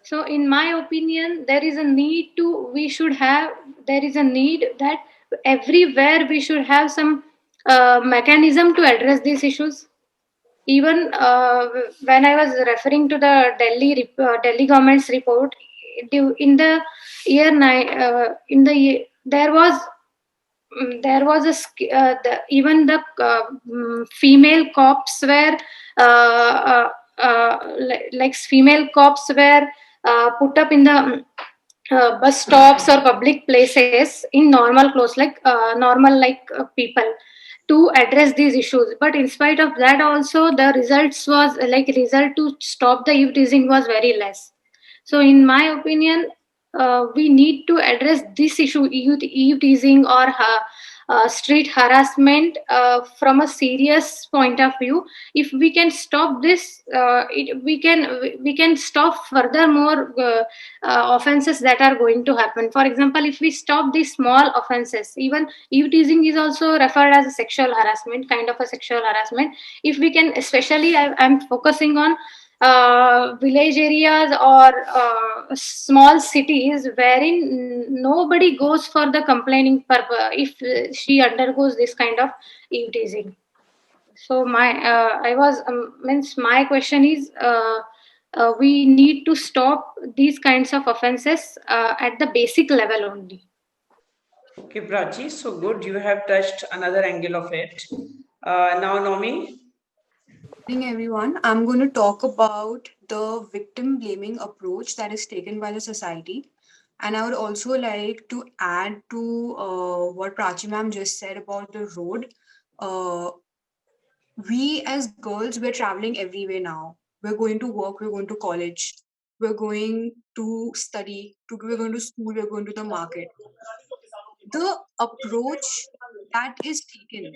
So in my opinion, there is a need that everywhere we should have some mechanism to address these issues. Even when I was referring to the Delhi government's report, in the year nine, in the year, there was even the female cops were like female cops were put up in the bus stops or public places in normal clothes, like normal like people, to address these issues. But in spite of that also, the result to stop the eve teasing was very less. So in my opinion, we need to address this issue, eve teasing or street harassment from a serious point of view. If we can stop this, we can stop further more offenses that are going to happen. For example, if we stop these small offenses, even eve teasing is also referred as a sexual harassment, kind of a sexual harassment. If we can, especially I'm focusing on village areas or small cities wherein nobody goes for the complaining purpose if she undergoes this kind of eve teasing. So my I was means my question is, we need to stop these kinds of offenses at the basic level only. Okay, Prachi, so good. You have touched another angle of it. Now, Nomi. Good evening, everyone. I'm going to talk about the victim blaming approach that is taken by the society. And I would also like to add to what Prachi ma'am just said about the road. Uh, we as girls, we're traveling everywhere now. We're going to work, we're going to college, we're going to study, we're going to school, we're going to the market. The approach that is taken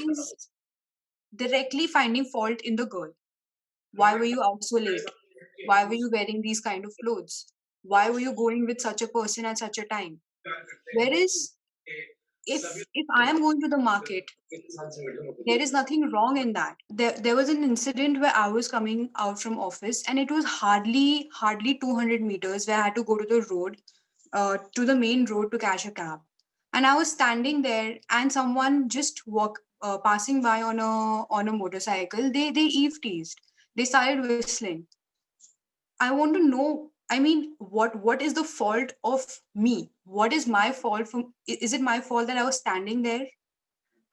is directly finding fault in the girl. Why were you out so late? Why were you wearing these kind of clothes? Why were you going with such a person at such a time? Whereas if I am going to the market, there is nothing wrong in that. There was an incident where I was coming out from office and it was hardly 200 meters where I had to go to the road, to the main road to catch a cab. And I was standing there and someone just passing by on a motorcycle. They eve teased. They started whistling. I want to know. I mean, what is the fault of me? What is my fault? Is it my fault that I was standing there?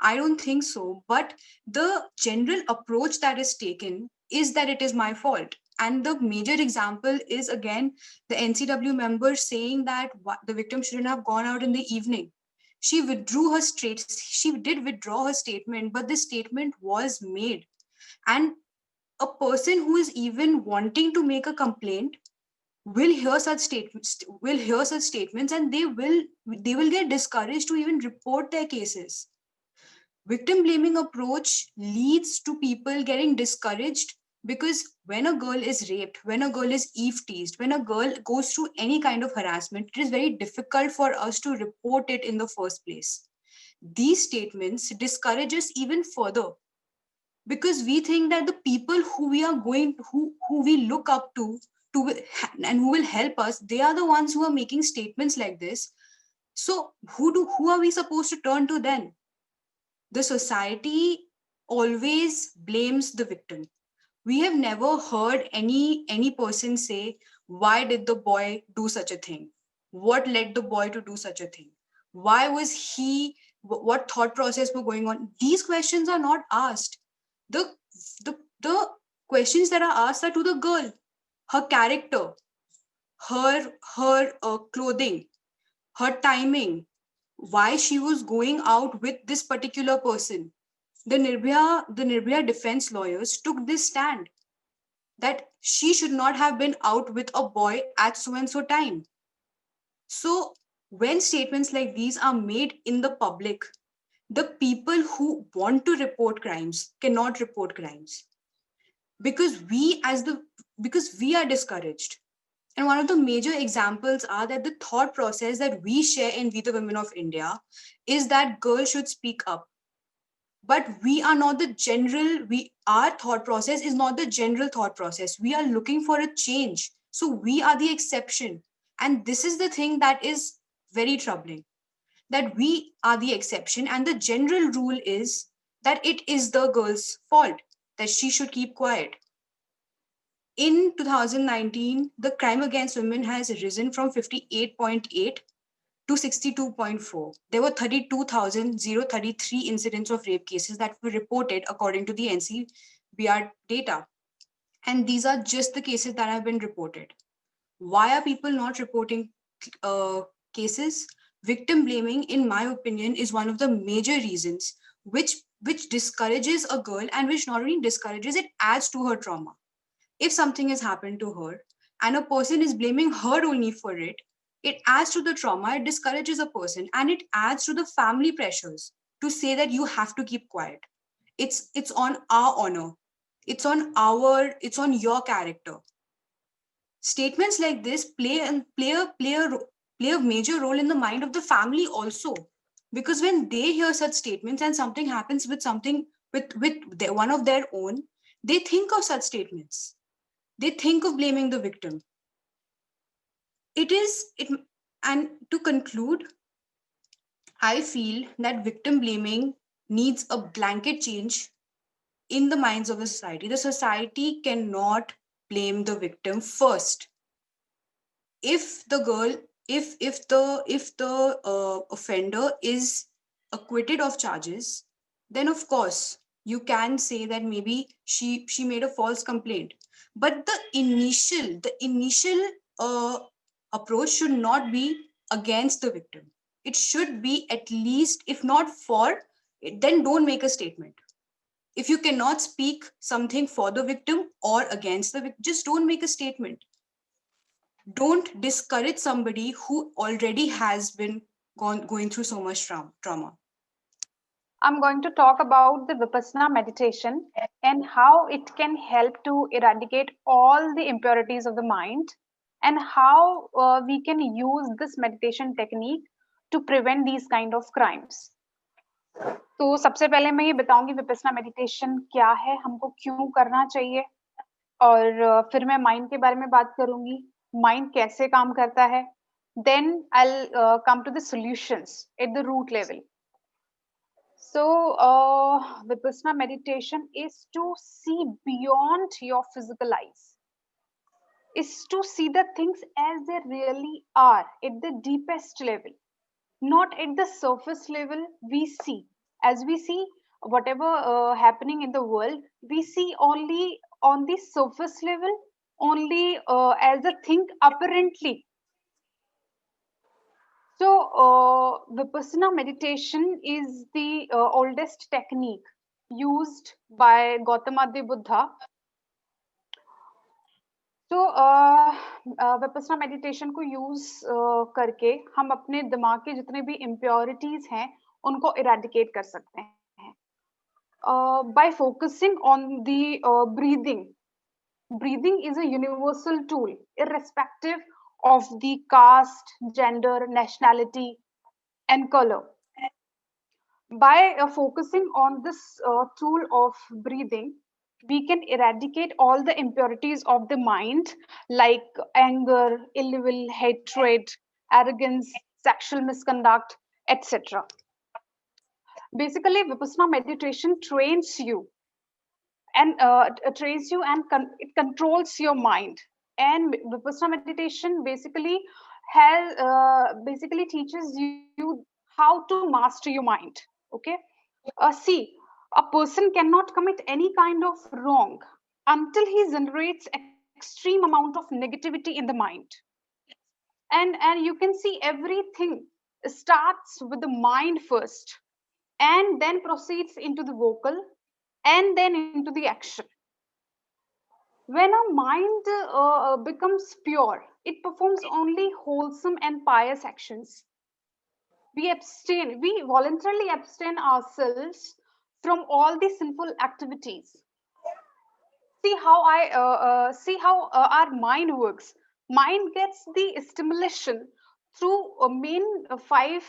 I don't think so. But the general approach that is taken is that it is my fault. And the major example is again the NCW member saying that the victim shouldn't have gone out in the evening. She did withdraw her statement, but this statement was made. And a person who is even wanting to make a complaint will hear such statements, and they will get discouraged to even report their cases. Victim blaming approach leads to people getting discouraged, because when a girl is raped, when a girl is eve teased, when a girl goes through any kind of harassment, it is very difficult for us to report it in the first place. These statements discourage us even further, because we think that the people who we are going who we look up to and who will help us, they are the ones who are making statements like this. So who are we supposed to turn to then? The society always blames the victim. We have never heard any person say, why did the boy do such a thing? What led the boy to do such a thing? Why was he, what thought process were going on? These questions are not asked. The questions that are asked are to the girl, her character, her clothing, her timing, why she was going out with this particular person. The Nirbhaya defense lawyers took this stand that she should not have been out with a boy at so and so time. So when statements like these are made in the public, the people who want to report crimes cannot report crimes, because we are discouraged. And one of the major examples are that the thought process that we share in We the Women of India is that girls should speak up. But we are not the general, our thought process is not the general thought process. We are looking for a change. So we are the exception. And this is the thing that is very troubling, that we are the exception. And the general rule is that it is the girl's fault, that she should keep quiet. In 2019, the crime against women has risen from 58.8 to 62.4. There were 32,033 incidents of rape cases that were reported according to the NCBR data. And these are just the cases that have been reported. Why are people not reporting cases? Victim blaming, in my opinion, is one of the major reasons which discourages a girl, and which not only discourages, it adds to her trauma. If something has happened to her and a person is blaming her only for it, It adds to the trauma, it discourages a person, and it adds to the family pressures to say that you have to keep quiet. It's on our honor. It's on your character. Statements like this play a major role in the mind of the family also, because when they hear such statements and something happens with one of their own, they think of such statements. They think of blaming the victim. And to conclude, I feel that victim blaming needs a blanket change in the minds of the society. The society cannot blame the victim first. If the offender is acquitted of charges, then of course you can say that maybe she made a false complaint. But the initial approach should not be against the victim. It should be, at least, if not for, then don't make a statement. If you cannot speak something for the victim or against the victim, just don't make a statement. Don't discourage somebody who already has been going through so much trauma. I'm going to talk about the Vipassana meditation and how it can help to eradicate all the impurities of the mind, and how we can use this meditation technique to prevent these kind of crimes. तो सबसे पहले मैं ये बताऊंगी Vipassana meditation क्या है, हमको क्यों करना चाहिए, और फिर मैं माइंड के बारे में बात करूंगी, माइंड कैसे काम करता है. Then I'll come to the solutions at the root level. So Vipassana meditation is to see beyond your physical eyes, is to see the things as they really are at the deepest level, not at the surface level. We see, as we see whatever happening in the world, we see only on the surface level, only as a thing apparently. So Vipassana meditation is the oldest technique used by Gautama Buddha. तो Vipassana meditation को use करके हम अपने दिमाग के जितने भी impurities हैं उनको इरेडिकेट कर सकते हैं bye focusing on the breathing. Breathing is a universal tool irrespective of the caste, gender, nationality and color. By focusing on this tool of breathing, we can eradicate all the impurities of the mind, like anger, ill will, hatred, arrogance, sexual misconduct, etc. Basically, Vipassana meditation trains you and it controls your mind. And Vipassana meditation basically teaches you how to master your mind. Okay, see. A person cannot commit any kind of wrong until he generates extreme amount of negativity in the mind. And you can see everything starts with the mind first, and then proceeds into the vocal, and then into the action. When our mind becomes pure, it performs only wholesome and pious actions. We voluntarily abstain ourselves from all the sinful activities. See how our mind works. Mind gets the stimulation through main 5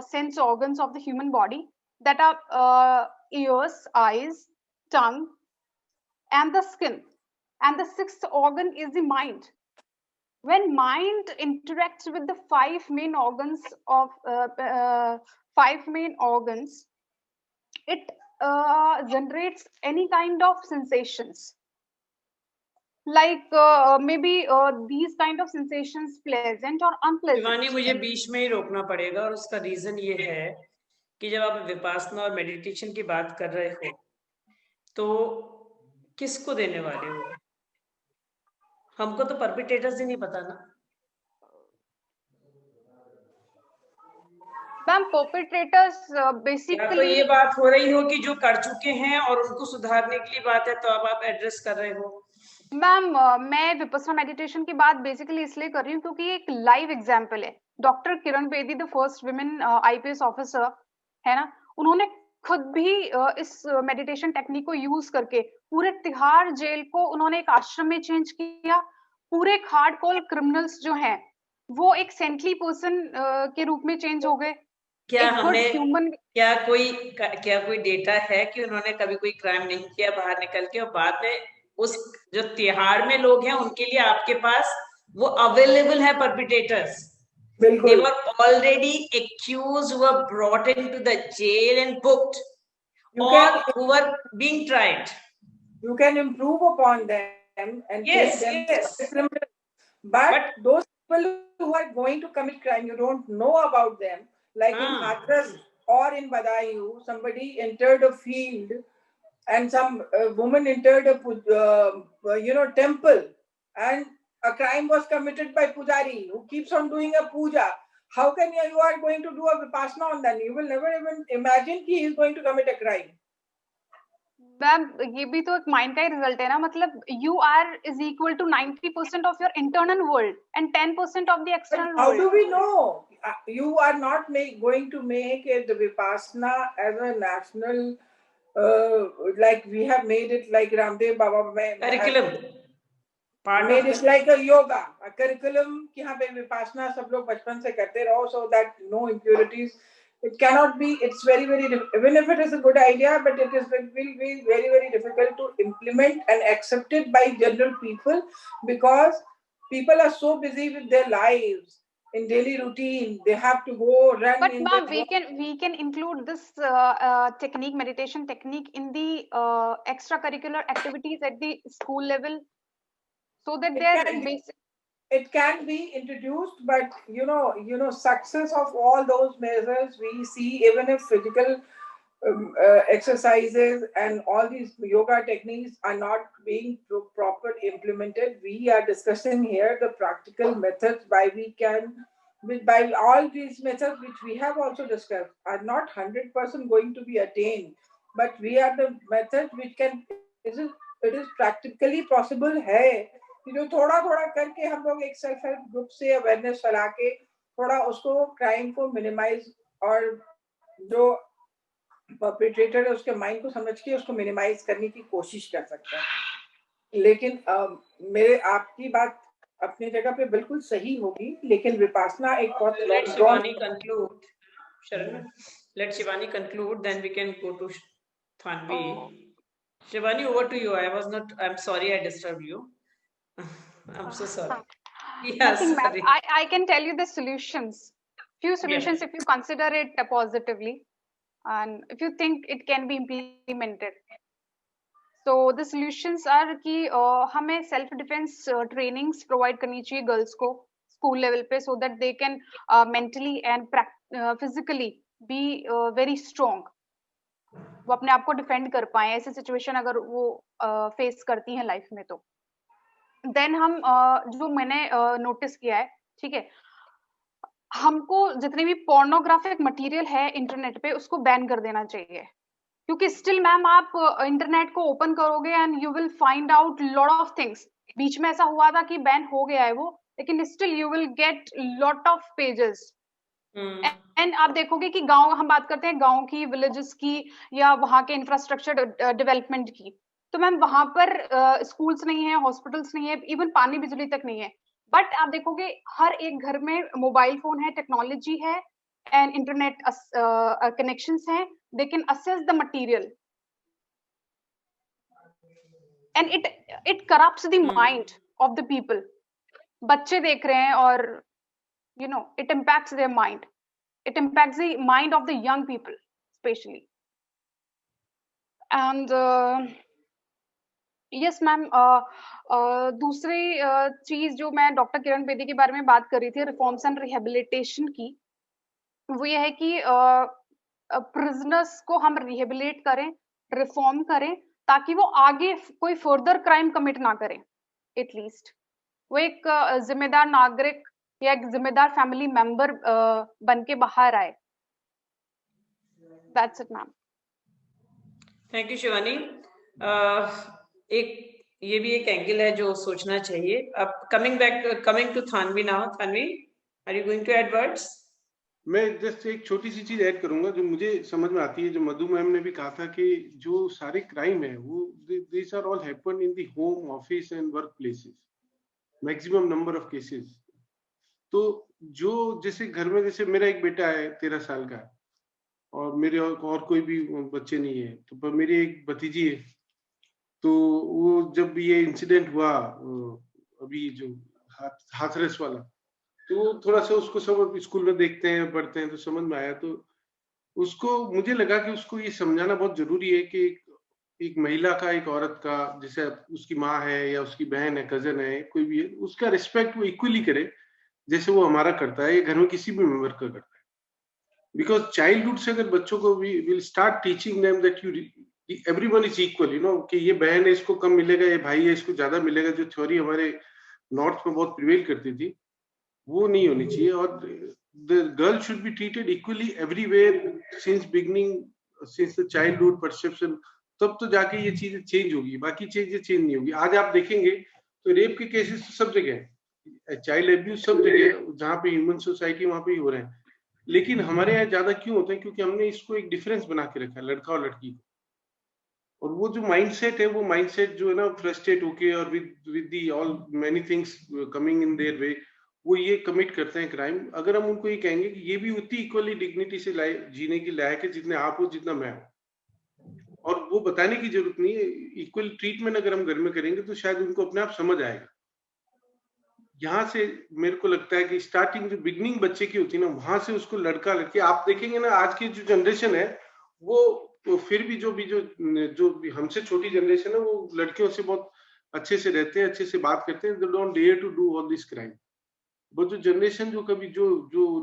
sense organs of the human body, that are ears, eyes, tongue, and the skin. And the 6th organ is the mind. When mind interacts with the 5 main organs it generates any kind of sensations, like maybe these kind of sensations, pleasant or unpleasant. Shivani, मुझे बीच में ही रोकना पड़ेगा, और उसका reason ये है कि जब आप विपासना और मेडिटेशन की बात कर रहे हो तो किसको देने वाले हो? हमको तो परपिटेटर्स ही नहीं पता ना. मैम परपिट्रेटर्स बेसिकली तो ये बात हो रही हो कि जो कर चुके हैं और उनको सुधारने के लिए बात है, तो अब आप एड्रेस कर रहे हो. मैम मैं विपस्सना मेडिटेशन की बात बेसिकली इसलिए कर रही हूँ क्योंकि ये एक लाइव एग्जाम्पल है। Doctor Kiran Bedi, the first women IPS officer है ना, उन्होंने खुद भी इस मेडिटेशन टेक्निक को यूज करके पूरे तिहाड़ जेल को उन्होंने एक आश्रम में चेंज किया। पूरे हार्डकोर क्रिमिनल्स जो हैं वो एक सेंटली पर्सन के रूप में चेंज हो गए। क्या एक गुड ह्यूमन, क्या कोई डेटा है कि उन्होंने कभी कोई क्राइम नहीं किया बाहर निकल के, और बाद में उस जो तिहाड़ में लोग हैं उनके लिए आपके पास वो अवेलेबल है परपिटेटर्स? They were already accused, were brought into the jail and booked, or who were being tried. You can improve upon them and yes, take them yes. as criminals. But those people who are going to commit crime, you don't know about them. Like in Hathras or in Badayu, somebody entered a field and some woman entered a temple, and a crime was committed by pujari who keeps on doing a puja. How can you are going to do a vipassana on that? You will never even imagine he is going to commit a crime. Ma'am ये भी तो एक mind का ही result है ना, मतलब you are is equal to 90% of your internal world and 10% of the external How world. do we know? You are not going to make the vipassana as a national, like we have made it, like Ramdev Baba curriculum. Made it like a yoga, a curriculum कि हाँ पे vipassana सब लोग बचपन से करते रहो, so that no impurities. It cannot be. It's very even if it is a good idea, but it will be very difficult to implement and accepted by general people, because people are so busy with their lives in daily routine. They have to go run. But ma'am, we can include this technique, meditation technique, in the extracurricular activities at the school level, so that they're basic. It can be introduced, but success of all those measures we see, even if physical exercises and all these yoga techniques are not being properly implemented. We are discussing here the practical methods by all these methods which we have also discussed are not 100% going to be attained, but we are the method which it is practically possible है जो थोड़ा थोड़ा करके हम लोग एक self help group से awareness फैला के थोड़ा उसको क्राइम को मिनिमाइज और जो परपेट्रेटर है उसके माइंड को समझ के उसको मिनिमाइज करने की कोशिश कर सकते हैं। लेकिन मेरे आपकी बात अपनी जगह पे बिल्कुल सही होगी, लेकिन विपासना एक बहुत Let Shivani conclude. Let Shivani conclude, then we can go to Thanvi. Shivani, over to you. I'm sorry I disturbed you. I'm so sorry. Yes, sorry. I can tell you the solutions. Few solutions, if you consider it positively, and if you think it can be implemented. So the solutions are कि हमें self defense trainings provide करनी चाहिए girls को school level पे, so that they can mentally and physically be very strong. वो अपने आप को defend कर पाए ऐसे situation अगर वो face करती हैं life में तो. Then हम जो मैंने notice किया है, ठीक है, हमको जितने भी pornographic material है इंटरनेट पे उसको बैन कर देना चाहिए, क्योंकि स्टिल मैम आप इंटरनेट को ओपन करोगे and you will find out lot of things. बीच में ऐसा हुआ था कि बैन हो गया है वो, लेकिन still you will get lot of pages. And आप देखोगे कि गांव, हम बात करते हैं गांव की, विलेजेस की, या वहां के इंफ्रास्ट्रक्चर डेवलपमेंट की, तो मैम वहां पर स्कूल्स नहीं है, हॉस्पिटल्स नहीं है, इवन पानी बिजली तक नहीं है. बट आप देखोगे हर एक घर में मोबाइल फोन है, टेक्नोलॉजी है and internet connections हैं. They can assess the material, and it corrupts the mind of the people. बच्चे देख रहे हैं और it impacts their mind. It impacts the mind of the young people especially. And yes ma'am, दूसरी चीज जो मैं डॉक्टर किरण बेदी के बारे में बात कर रही थी, रिफॉर्म्स एंड रिहेबिलिटेशन की, वो ये है कि प्रिजनर्स को हम रिहेबिलिट करें, रिफॉर्म करें, ताकि वो आगे कोई फर्दर क्राइम कमिट ना करें. एटलीस्ट वो एक जिम्मेदार नागरिक या एक जिम्मेदार फैमिली मेंबर बन के बाहर आए. That's it, ma'am. Thank you, Shivani. एक ये भी एक एंगल है जो सोचना चाहिए। अब coming to Thanvi now. Thanvi, are you going to add words? मैं जस्ट एक छोटी सी चीज ऐड करूंगा जो मुझे समझ में आती है, जो मधु मैम ने भी कहा था कि जो सारे क्राइम है वो this are all happen in the home, office and work places, maximum number of cases. तो जो जैसे घर में, जैसे मेरा एक बेटा है 13 साल का, और मेरे और कोई भी बच्चे नहीं है, तो पर मेरी एक भतीजी है। तो वो जब ये इंसिडेंट हुआ अभी जो हाथरस वाला, तो थोड़ा सा उसको सब स्कूल में देखते हैं, पढ़ते हैं, तो समझ में आया। तो उसको, मुझे लगा कि उसको ये समझाना बहुत जरूरी है कि एक महिला का, एक औरत का, जैसे उसकी माँ है या उसकी बहन है, कजन है, कोई भी है, उसका रिस्पेक्ट वो इक्वली करे जैसे वो हमारा करता है, या घर में किसी भी मेंबर का करता है। बिकॉज चाइल्डहुड से अगर बच्चों को will start teaching them that you everyone is equal, you know, कि ये बहन है इसको कम मिलेगा, ये भाई है इसको ज्यादा मिलेगा, जो थ्योरी हमारे नॉर्थ में बहुत प्रिवेल करती थी, वो नहीं होनी चाहिए। और the girl should be treated equally everywhere since beginning, since the childhood perception, तब तो जाके ये चीजें चेंज होगी, बाकी चीजें चेंज नहीं होगी। आज आप देखेंगे तो रेप के केसेस तो सब जगह है, चाइल्ड एब्यूज सब जगह है, जहाँ पे ह्यूमन सोसाइटी वहां पे ही हो रहे हैं। लेकिन हमारे यहाँ ज्यादा क्यों होते हैं? क्योंकि हमने इसको एक डिफरेंस बना के रखा है, लड़का और लड़की को। और वो जो माइंडसेट है, वो माइंडसेट जो है ना, फ्रस्ट्रेट होके और with the all many things coming in their way, वो ये कमिट करते हैं क्राइम। अगर हम उनको ये कहेंगे कि ये भी उतनी इक्वली डिग्निटी से जीने की लायक है जितने आप हो, जितना मैं हूँ, और वो बताने की जरूरत नहीं है, इक्वल ट्रीटमेंट अगर हम घर में करेंगे तो शायद उनको अपने आप समझ आएगा। यहाँ से मेरे को लगता है कि स्टार्टिंग जो बिगनिंग बच्चे की होती है ना, वहां से उसको लड़का लड़की, आप देखेंगे ना आज की जो जनरेशन है, वो तो फिर भी जो भी हमसे छोटी जनरेशन है, वो लड़कियों से बहुत अच्छे से रहते हैं, अच्छे से बात करते हैं, they don't dare to do all this crime. वो जो जनरेशन जो कभी जो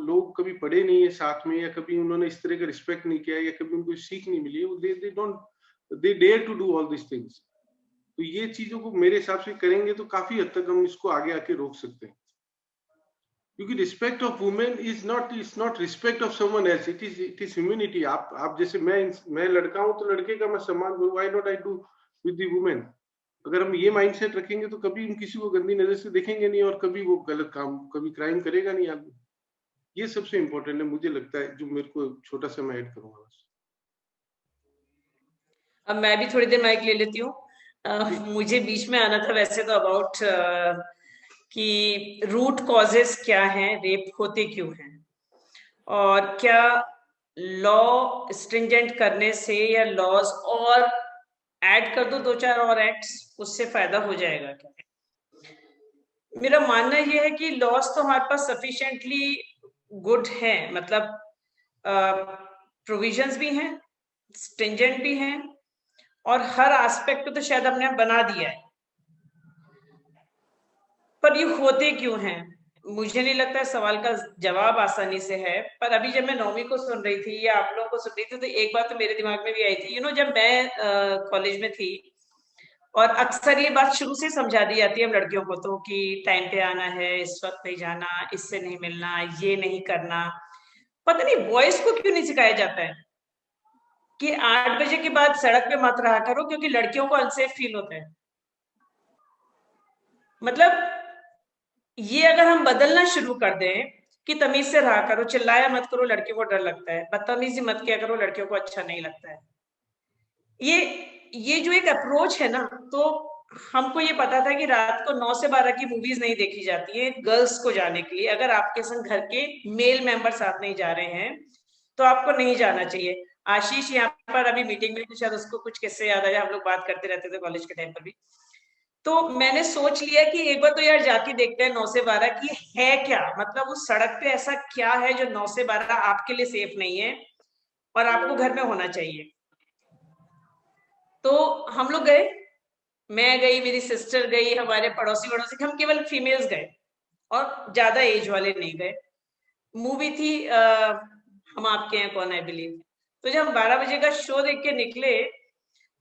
लोग कभी पढ़े नहीं है साथ में, या कभी उन्होंने इस तरह का रिस्पेक्ट नहीं किया, या कभी उनको सीख नहीं मिली, they dare to do all this things. तो ये चीजों को मेरे हिसाब से करेंगे तो काफी हद तक हम इसको आगे आके रोक सकते हैं। क्योंकि respect of women is not respect of someone else, it is humanity. आप जैसे मैं लड़का हूं तो लड़के का मैं सम्मान करूं, why not I do with the women. अगर हम ये माइंडसेट रखेंगे तो कभी हम किसी को गंदी नजर से देखेंगे नहीं, और कभी वो गलत काम, कभी क्राइम करेगा नहीं आदमी। ये सबसे इंपॉर्टेंट है, मुझे लगता है, जो मेरे को छोटा सा मैं ऐड करूंगा बस। अब मैं भी थोड़ी देर माइक ले लेती हूँ। मुझे बीच में आना था वैसे तो अबाउट कि रूट कॉजेस क्या हैं, रेप होते क्यों हैं, और क्या लॉ स्ट्रिंजेंट करने से या लॉज और ऐड कर दो 2-4 और एक्ट्स, उससे फायदा हो जाएगा क्या? मेरा मानना यह है कि लॉज तो हमारे पास सफिशिएंटली गुड है, मतलब प्रोविजंस भी हैं, स्ट्रिंजेंट भी हैं, और हर एस्पेक्ट पे तो शायद हमने बना दिया है। पर ये होते क्यों हैं? मुझे नहीं लगता सवाल का जवाब आसानी से है। पर अभी जब मैं 9वीं को सुन रही थी या आप लोगों को सुन रही थी, तो एक बात तो मेरे दिमाग में भी आई थी, जब मैं कॉलेज में थी, और अक्सर ये बात शुरू से समझा दी जाती है हम लड़कियों को तो, कि टाइम पे आना है, इस वक्त नहीं जाना, इससे नहीं मिलना, ये नहीं करना। पता नहीं बॉयज को क्यों नहीं सिखाया जाता है कि 8 बजे के बाद सड़क पे मत रहा करो, क्योंकि लड़कियों को अनसेफ फील होता है। मतलब ये अगर हम बदलना शुरू कर दें कि तमीज से रहा करो, चिल्लाया मत करो, लड़कियों को डर लगता है, बदतमीजी मत किया करो, लड़कियों को अच्छा नहीं लगता है। ये जो एक अप्रोच है ना, तो हमको ये पता था कि रात को 9 से 12 की मूवीज नहीं देखी जाती है गर्ल्स को जाने के लिए। अगर आपके संग घर के मेल मेंबर साथ नहीं जा रहे हैं तो आपको नहीं जाना चाहिए। आशीष यहाँ पर अभी मीटिंग में, शायद उसको कुछ किस्से याद आया, हम लोग बात करते रहते थे कॉलेज के टाइम पर भी। तो मैंने सोच लिया कि एक बार तो यार जाके देखते हैं 9 से 12 की है क्या, मतलब उस सड़क पे ऐसा क्या है जो 9 से 12 आपके लिए सेफ नहीं है और आपको घर में होना चाहिए। तो हम लोग गए, मैं गई, मेरी सिस्टर गई, हमारे पड़ोसी हम केवल फीमेल्स गए और ज्यादा एज वाले नहीं गए। मूवी थी हम आपके हैं कौन, आई बिलीव। तो जब हम 12 बजे का शो देख के निकले,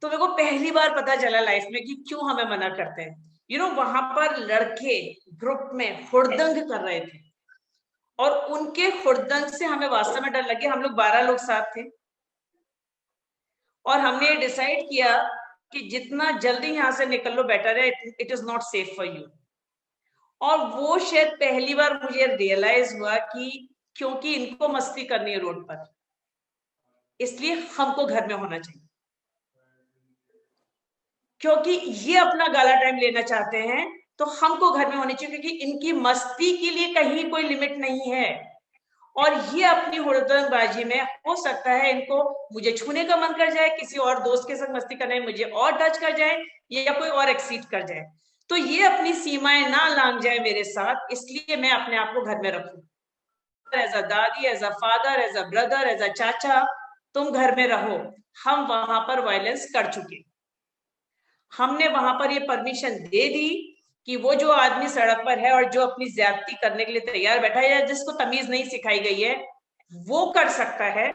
तो मेरे को पहली बार पता चला लाइफ में कि क्यों हमें मना करते हैं। वहां पर लड़के ग्रुप में हुड़दंग कर रहे थे, और उनके हुड़दंग से हमें वास्तव में डर लगे। हम लोग 12 लोग साथ थे, और हमने डिसाइड किया कि जितना जल्दी यहाँ से निकल लो बेटर है, it is not safe for you. और वो शायद पहली बार मुझे रियलाइज हुआ कि क्योंकि इनको मस्ती करनी है रोड पर, इसलिए हमको घर में होना चाहिए, क्योंकि ये अपना गाला टाइम लेना चाहते हैं तो हमको घर में होनी चाहिए, क्योंकि इनकी मस्ती के लिए कहीं कोई लिमिट नहीं है। और ये अपनी हुड़दंगबाजी में हो सकता है इनको मुझे छूने का मन कर जाए, किसी और दोस्त के साथ मस्ती करने में मुझे और टच कर जाए, या कोई और एक्सीड कर जाए, तो ये अपनी सीमाएं ना लांघ जाए मेरे साथ, इसलिए मैं अपने आप को घर में रखूं। As a dadi, as a father, as a brother, as a chacha, तुम घर में रहो। हम वहां पर वायलेंस कर चुके, हमने वहां पर ये परमिशन दे दी कि वो जो आदमी सड़क पर है और जो अपनी ज्यादती करने के लिए तैयार बैठा है, या जिसको तमीज नहीं सिखाई गई है, वो कर सकता है,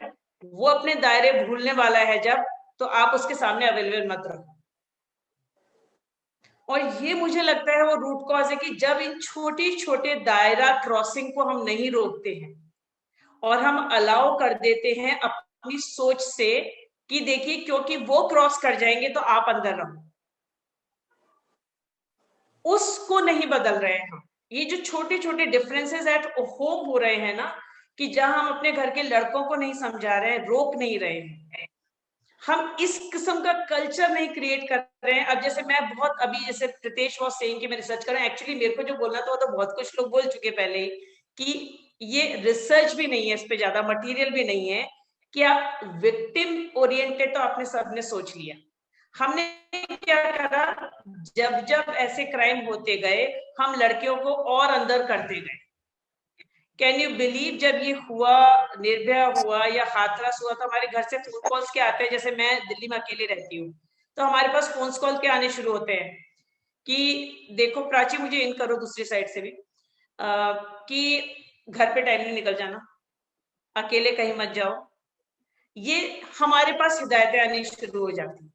वो अपने दायरे भूलने वाला है जब, तो आप उसके सामने अवेलेबल मत रहो। और ये मुझे लगता है वो रूट कॉज है कि जब इन छोटे छोटे दायरा क्रॉसिंग को हम नहीं रोकते हैं और हम अलाउ कर देते हैं अपनी सोच से कि देखिए क्योंकि वो क्रॉस कर जाएंगे तो आप अंदर रहो, उसको नहीं बदल रहे हैं हम। ये जो छोटे छोटे डिफरेंसेस एट होम हो रहे हैं ना, कि जहां हम अपने घर के लड़कों को नहीं समझा रहे हैं, रोक नहीं रहे हैं, हम इस किस्म का कल्चर नहीं क्रिएट कर रहे हैं। अब जैसे मैं बहुत अभी जैसे प्रीतेश वाज सेइंग कि मैं रिसर्च कर रहा हूं, एक्चुअली मेरे को जो बोलना था वो तो बहुत कुछ लोग बोल चुके पहले ही, कि ये रिसर्च भी नहीं है, इस पे ज्यादा मटेरियल भी नहीं है, कि आप विक्टिम ओरिएंटेड तो आपने सबने सोच लिया। हमने क्या करा, जब जब ऐसे क्राइम होते गए हम लड़कियों को और अंदर करते गए। कैन यू बिलीव, जब ये हुआ, निर्भया हुआ या हाथरस हुआ, तो हमारे घर से फोन कॉल्स के आते हैं, जैसे मैं दिल्ली में अकेले रहती हूँ तो हमारे पास फोन कॉल के आने शुरू होते हैं कि देखो प्राची, मुझे इन करो दूसरी साइड से भी, कि घर पे टाइम नहीं निकल जाना, अकेले कहीं मत जाओ। ये हमारे पास हिदायतें आनी शुरू हो जाती है।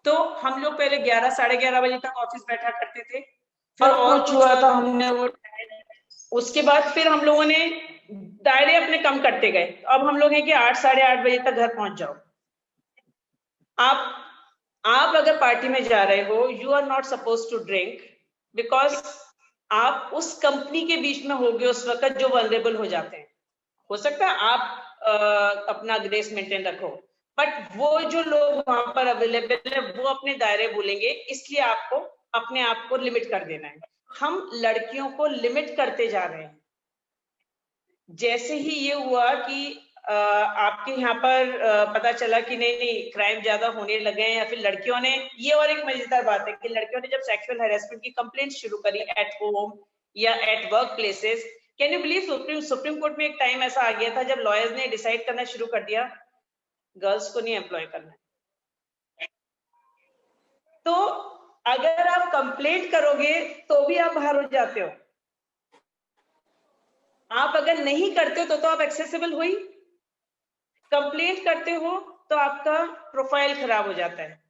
तो हम लोग पहले 11 साढ़े 11 बजे तक ऑफिस बैठा करते थे, फिर और कुछ हुआ तो हमने वो, उसके बाद फिर हम लोगों ने दायरे अपने कम करते गए। अब हम लोग हैं कि 8 साढ़े 8 बजे तक घर पहुंच जाओ। आप अगर पार्टी में जा रहे हो, you are not suppose to drink, because आप उस कंपनी के बीच में होगे उस वक्त जो वल्नरेबल हो जाते हैं। हो सकता है आप अपना ग्रेस मेंटेन रखो, बट वो जो लोग वहां पर अवेलेबल है वो अपने दायरे बोलेंगे, इसलिए आपको अपने आप को लिमिट कर देना है। हम लड़कियों को लिमिट करते जा रहे हैं। जैसे ही ये हुआ कि आपके यहाँ पर पता चला कि नहीं नहीं क्राइम ज्यादा होने लगे हैं, या फिर लड़कियों ने, ये और एक मजेदार बात है कि लड़कियों ने जब सेक्सुअल हैरेसमेंट की कंप्लेंट शुरू करी एट होम या at work places, can you believe supreme court में एक टाइम ऐसा आ गया था जब लॉयर्स ने डिसाइड करना शुरू कर दिया गर्ल्स को नहीं एम्प्लॉय करना है। तो अगर आप कंप्लेंट करोगे तो भी आप बाहर हो जाते हो, आप अगर नहीं करते हो तो आप एक्सेसिबल हुई, कंप्लेंट करते हो तो आपका प्रोफाइल खराब हो जाता है।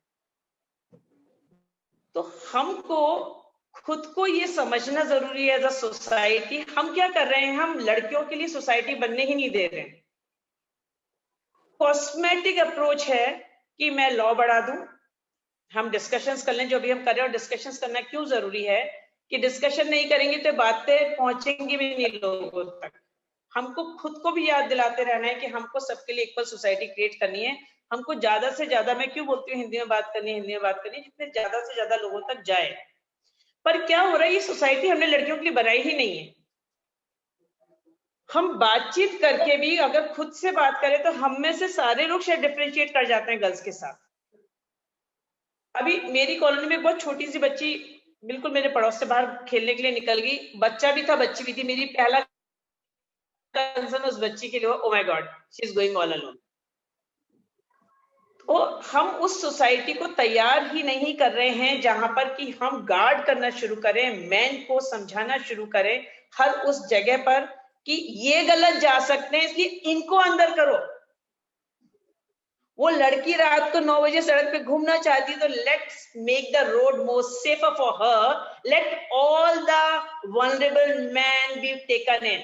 तो हमको खुद को ये समझना जरूरी है एज अ सोसाइटी, हम क्या कर रहे हैं, हम लड़कियों के लिए सोसाइटी बनने ही नहीं दे रहे हैं। कॉस्मेटिक अप्रोच है कि मैं लॉ बढ़ा दूं, हम डिस्कशंस कर लें जो भी हम कर रहे हैं। और डिस्कशंस करना क्यों जरूरी है कि डिस्कशन नहीं करेंगे तो बातें पहुंचेंगी भी नहीं लोगों तक। हमको खुद को भी याद दिलाते रहना है कि हमको सबके लिए इक्वल सोसाइटी क्रिएट करनी है। हमको ज्यादा से ज्यादा, मैं क्यों बोलती हूँ हिंदी में बात करनी है, हिंदी में बात करनी है, जितने ज्यादा से ज्यादा लोगों तक जाए। पर क्या हो रहा है, ये सोसाइटी हमने लड़कियों के लिए बनाई ही नहीं है। हम बातचीत करके भी अगर खुद से बात करें तो हम में से सारे लोग शायद डिफरेंशिएट कर जाते हैं गर्ल्स के साथ। अभी मेरी कॉलोनी में बहुत छोटी सी बच्ची बिल्कुल मेरे पड़ोस से बाहर खेलने के लिए निकल गई, बच्चा भी था बच्ची भी थी। मेरी पहला कंसर्न उस बच्ची के लिए, oh my God she is going all alone. तो हम उस सोसाइटी को तैयार ही नहीं कर रहे हैं जहां पर कि हम गार्ड करना शुरू करें, मैन को समझाना शुरू करें हर उस जगह पर कि ये गलत जा सकते हैं, इसलिए इनको अंदर करो। वो लड़की रात को 9 बजे सड़क पे घूमना चाहती है तो let's make the road more safer for her, let all the vulnerable man be taken in.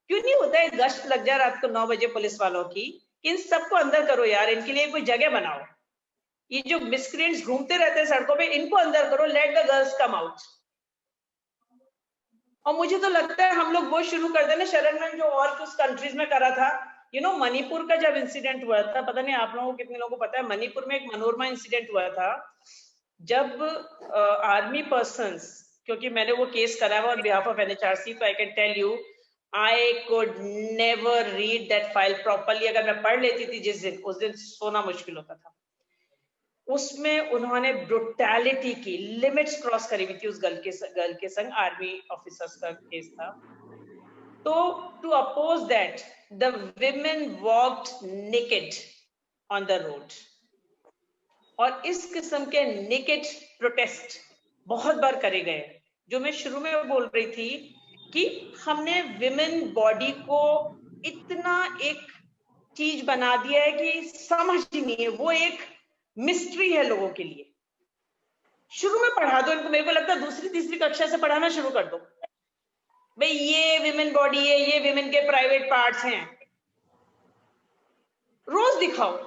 क्यों नहीं होता है गश्त लग जाए रात को 9 बजे पुलिस वालों की, इन सबको अंदर करो यार, इनके लिए कोई जगह बनाओ। ये जो मिसक्रिएंट्स घूमते रहते हैं सड़कों पे, इनको अंदर करो, let the girls come out. और मुझे तो लगता है हम लोग वो शुरू कर देना शरण मैम जो और कुछ कंट्रीज में करा था। मणिपुर का जब इंसिडेंट हुआ था, पता नहीं आप लोगों को कितने लोगों को पता है, मणिपुर में एक मनोरमा इंसिडेंट हुआ था जब आर्मी पर्सन्स, क्योंकि मैंने वो केस करा है ऑन बिहाफ ऑफ NHRC, तो I can tell you I could never read that file properly. अगर मैं पढ़ लेती थी जिस दिन, उस दिन सोना मुश्किल होता था। उसमें उन्होंने ब्रुटैलिटी की लिमिट्स क्रॉस करी हुई थी उस गर्ल के संग, आर्मी ऑफिसर्स का केस था। तो to oppose that the women walked naked on the road, और इस किस्म के नेकेड प्रोटेस्ट बहुत बार करे गए। जो मैं शुरू में बोल रही थी कि हमने विमेन बॉडी को इतना एक चीज बना दिया है कि समझ ही नहीं है, वो एक मिस्ट्री है लोगों के लिए। शुरू में पढ़ा दो इनको, मेरे को लगता है दूसरी तीसरी कक्षा से पढ़ाना शुरू कर दो, भाई ये विमेन बॉडी है, ये विमेन के प्राइवेट पार्ट्स हैं, रोज दिखाओ।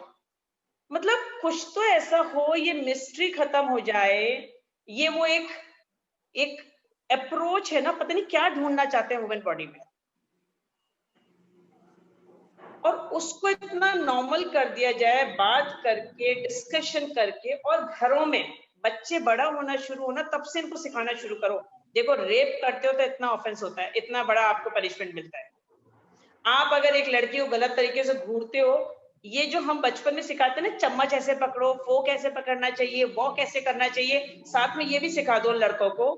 मतलब कुछ तो ऐसा हो, ये मिस्ट्री खत्म हो जाए। ये वो एक अप्रोच है ना, पता नहीं क्या ढूंढना चाहते हैं वुमेन बॉडी में, और उसको इतना नॉर्मल कर दिया जाए, बात करके, डिस्कशन करके, और घरों में बच्चे बड़ा होना शुरू होना तब से इनको सिखाना शुरू करो। देखो रेप करते हो तो इतना ऑफेंस होता है, इतना बड़ा आपको पनिशमेंट मिलता है। आप अगर एक लड़की को गलत तरीके से घूरते हो, ये जो हम बचपन में सिखाते हैं ना, चम्मच ऐसे पकड़ो, फोक ऐसे पकड़ना चाहिए, वॉक ऐसे करना चाहिए, साथ में ये भी सिखा दो लड़कों को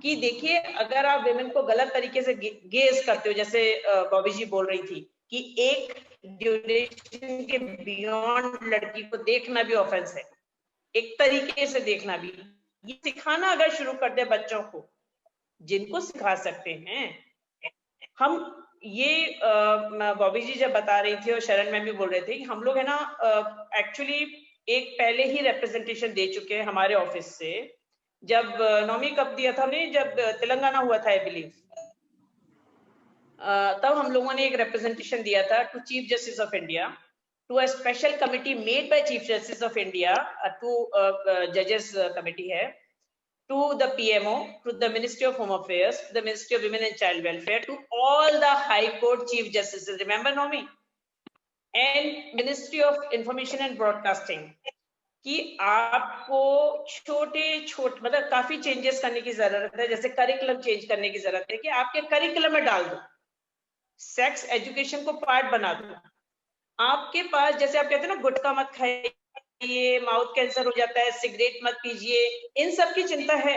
कि देखिए अगर आप विमेन को गलत तरीके से गेज करते हो, जैसे बॉबी जी बोल रही थी कि एक ड्यूरेशन के बियॉन्ड लड़की को देखना भी ऑफेंस है, एक तरीके से देखना भी। ये सिखाना अगर शुरू कर दे बच्चों को, जिनको सिखा सकते हैं हम। ये बॉबी जी जब बता रही थी और शरण मैम भी बोल रहे थे कि हम लोग है ना एक्चुअली एक पहले ही रिप्रेजेंटेशन दे चुके हैं हमारे ऑफिस से। जब नौमी कब दिया था हमने, जब तेलंगाना हुआ था आई बिलीव, तब हम लोगों ने एक रिप्रेजेंटेशन दिया था to chief justice of India, to a special committee made by chief justice of India, to जजेस कमिटी है, to the PMO, to the Ministry of Home Affairs, to the Ministry of Women and Child Welfare, to all the High Court Chief Justices, remember Nomi? And Ministry of Information and Broadcasting, कि आपको छोटे मतलब काफी changes करने की जरूरत है, जैसे करिकुलम चेंज करने की जरूरत है कि आपके करिकुलम में डाल दो, सेक्स एजुकेशन को पार्ट बना दो। आपके पास जैसे आप कहते हैं ना गुटखा मत खाइए, ये माउथ कैंसर हो जाता है, सिगरेट मत पीजिए, इन सब की चिंता है।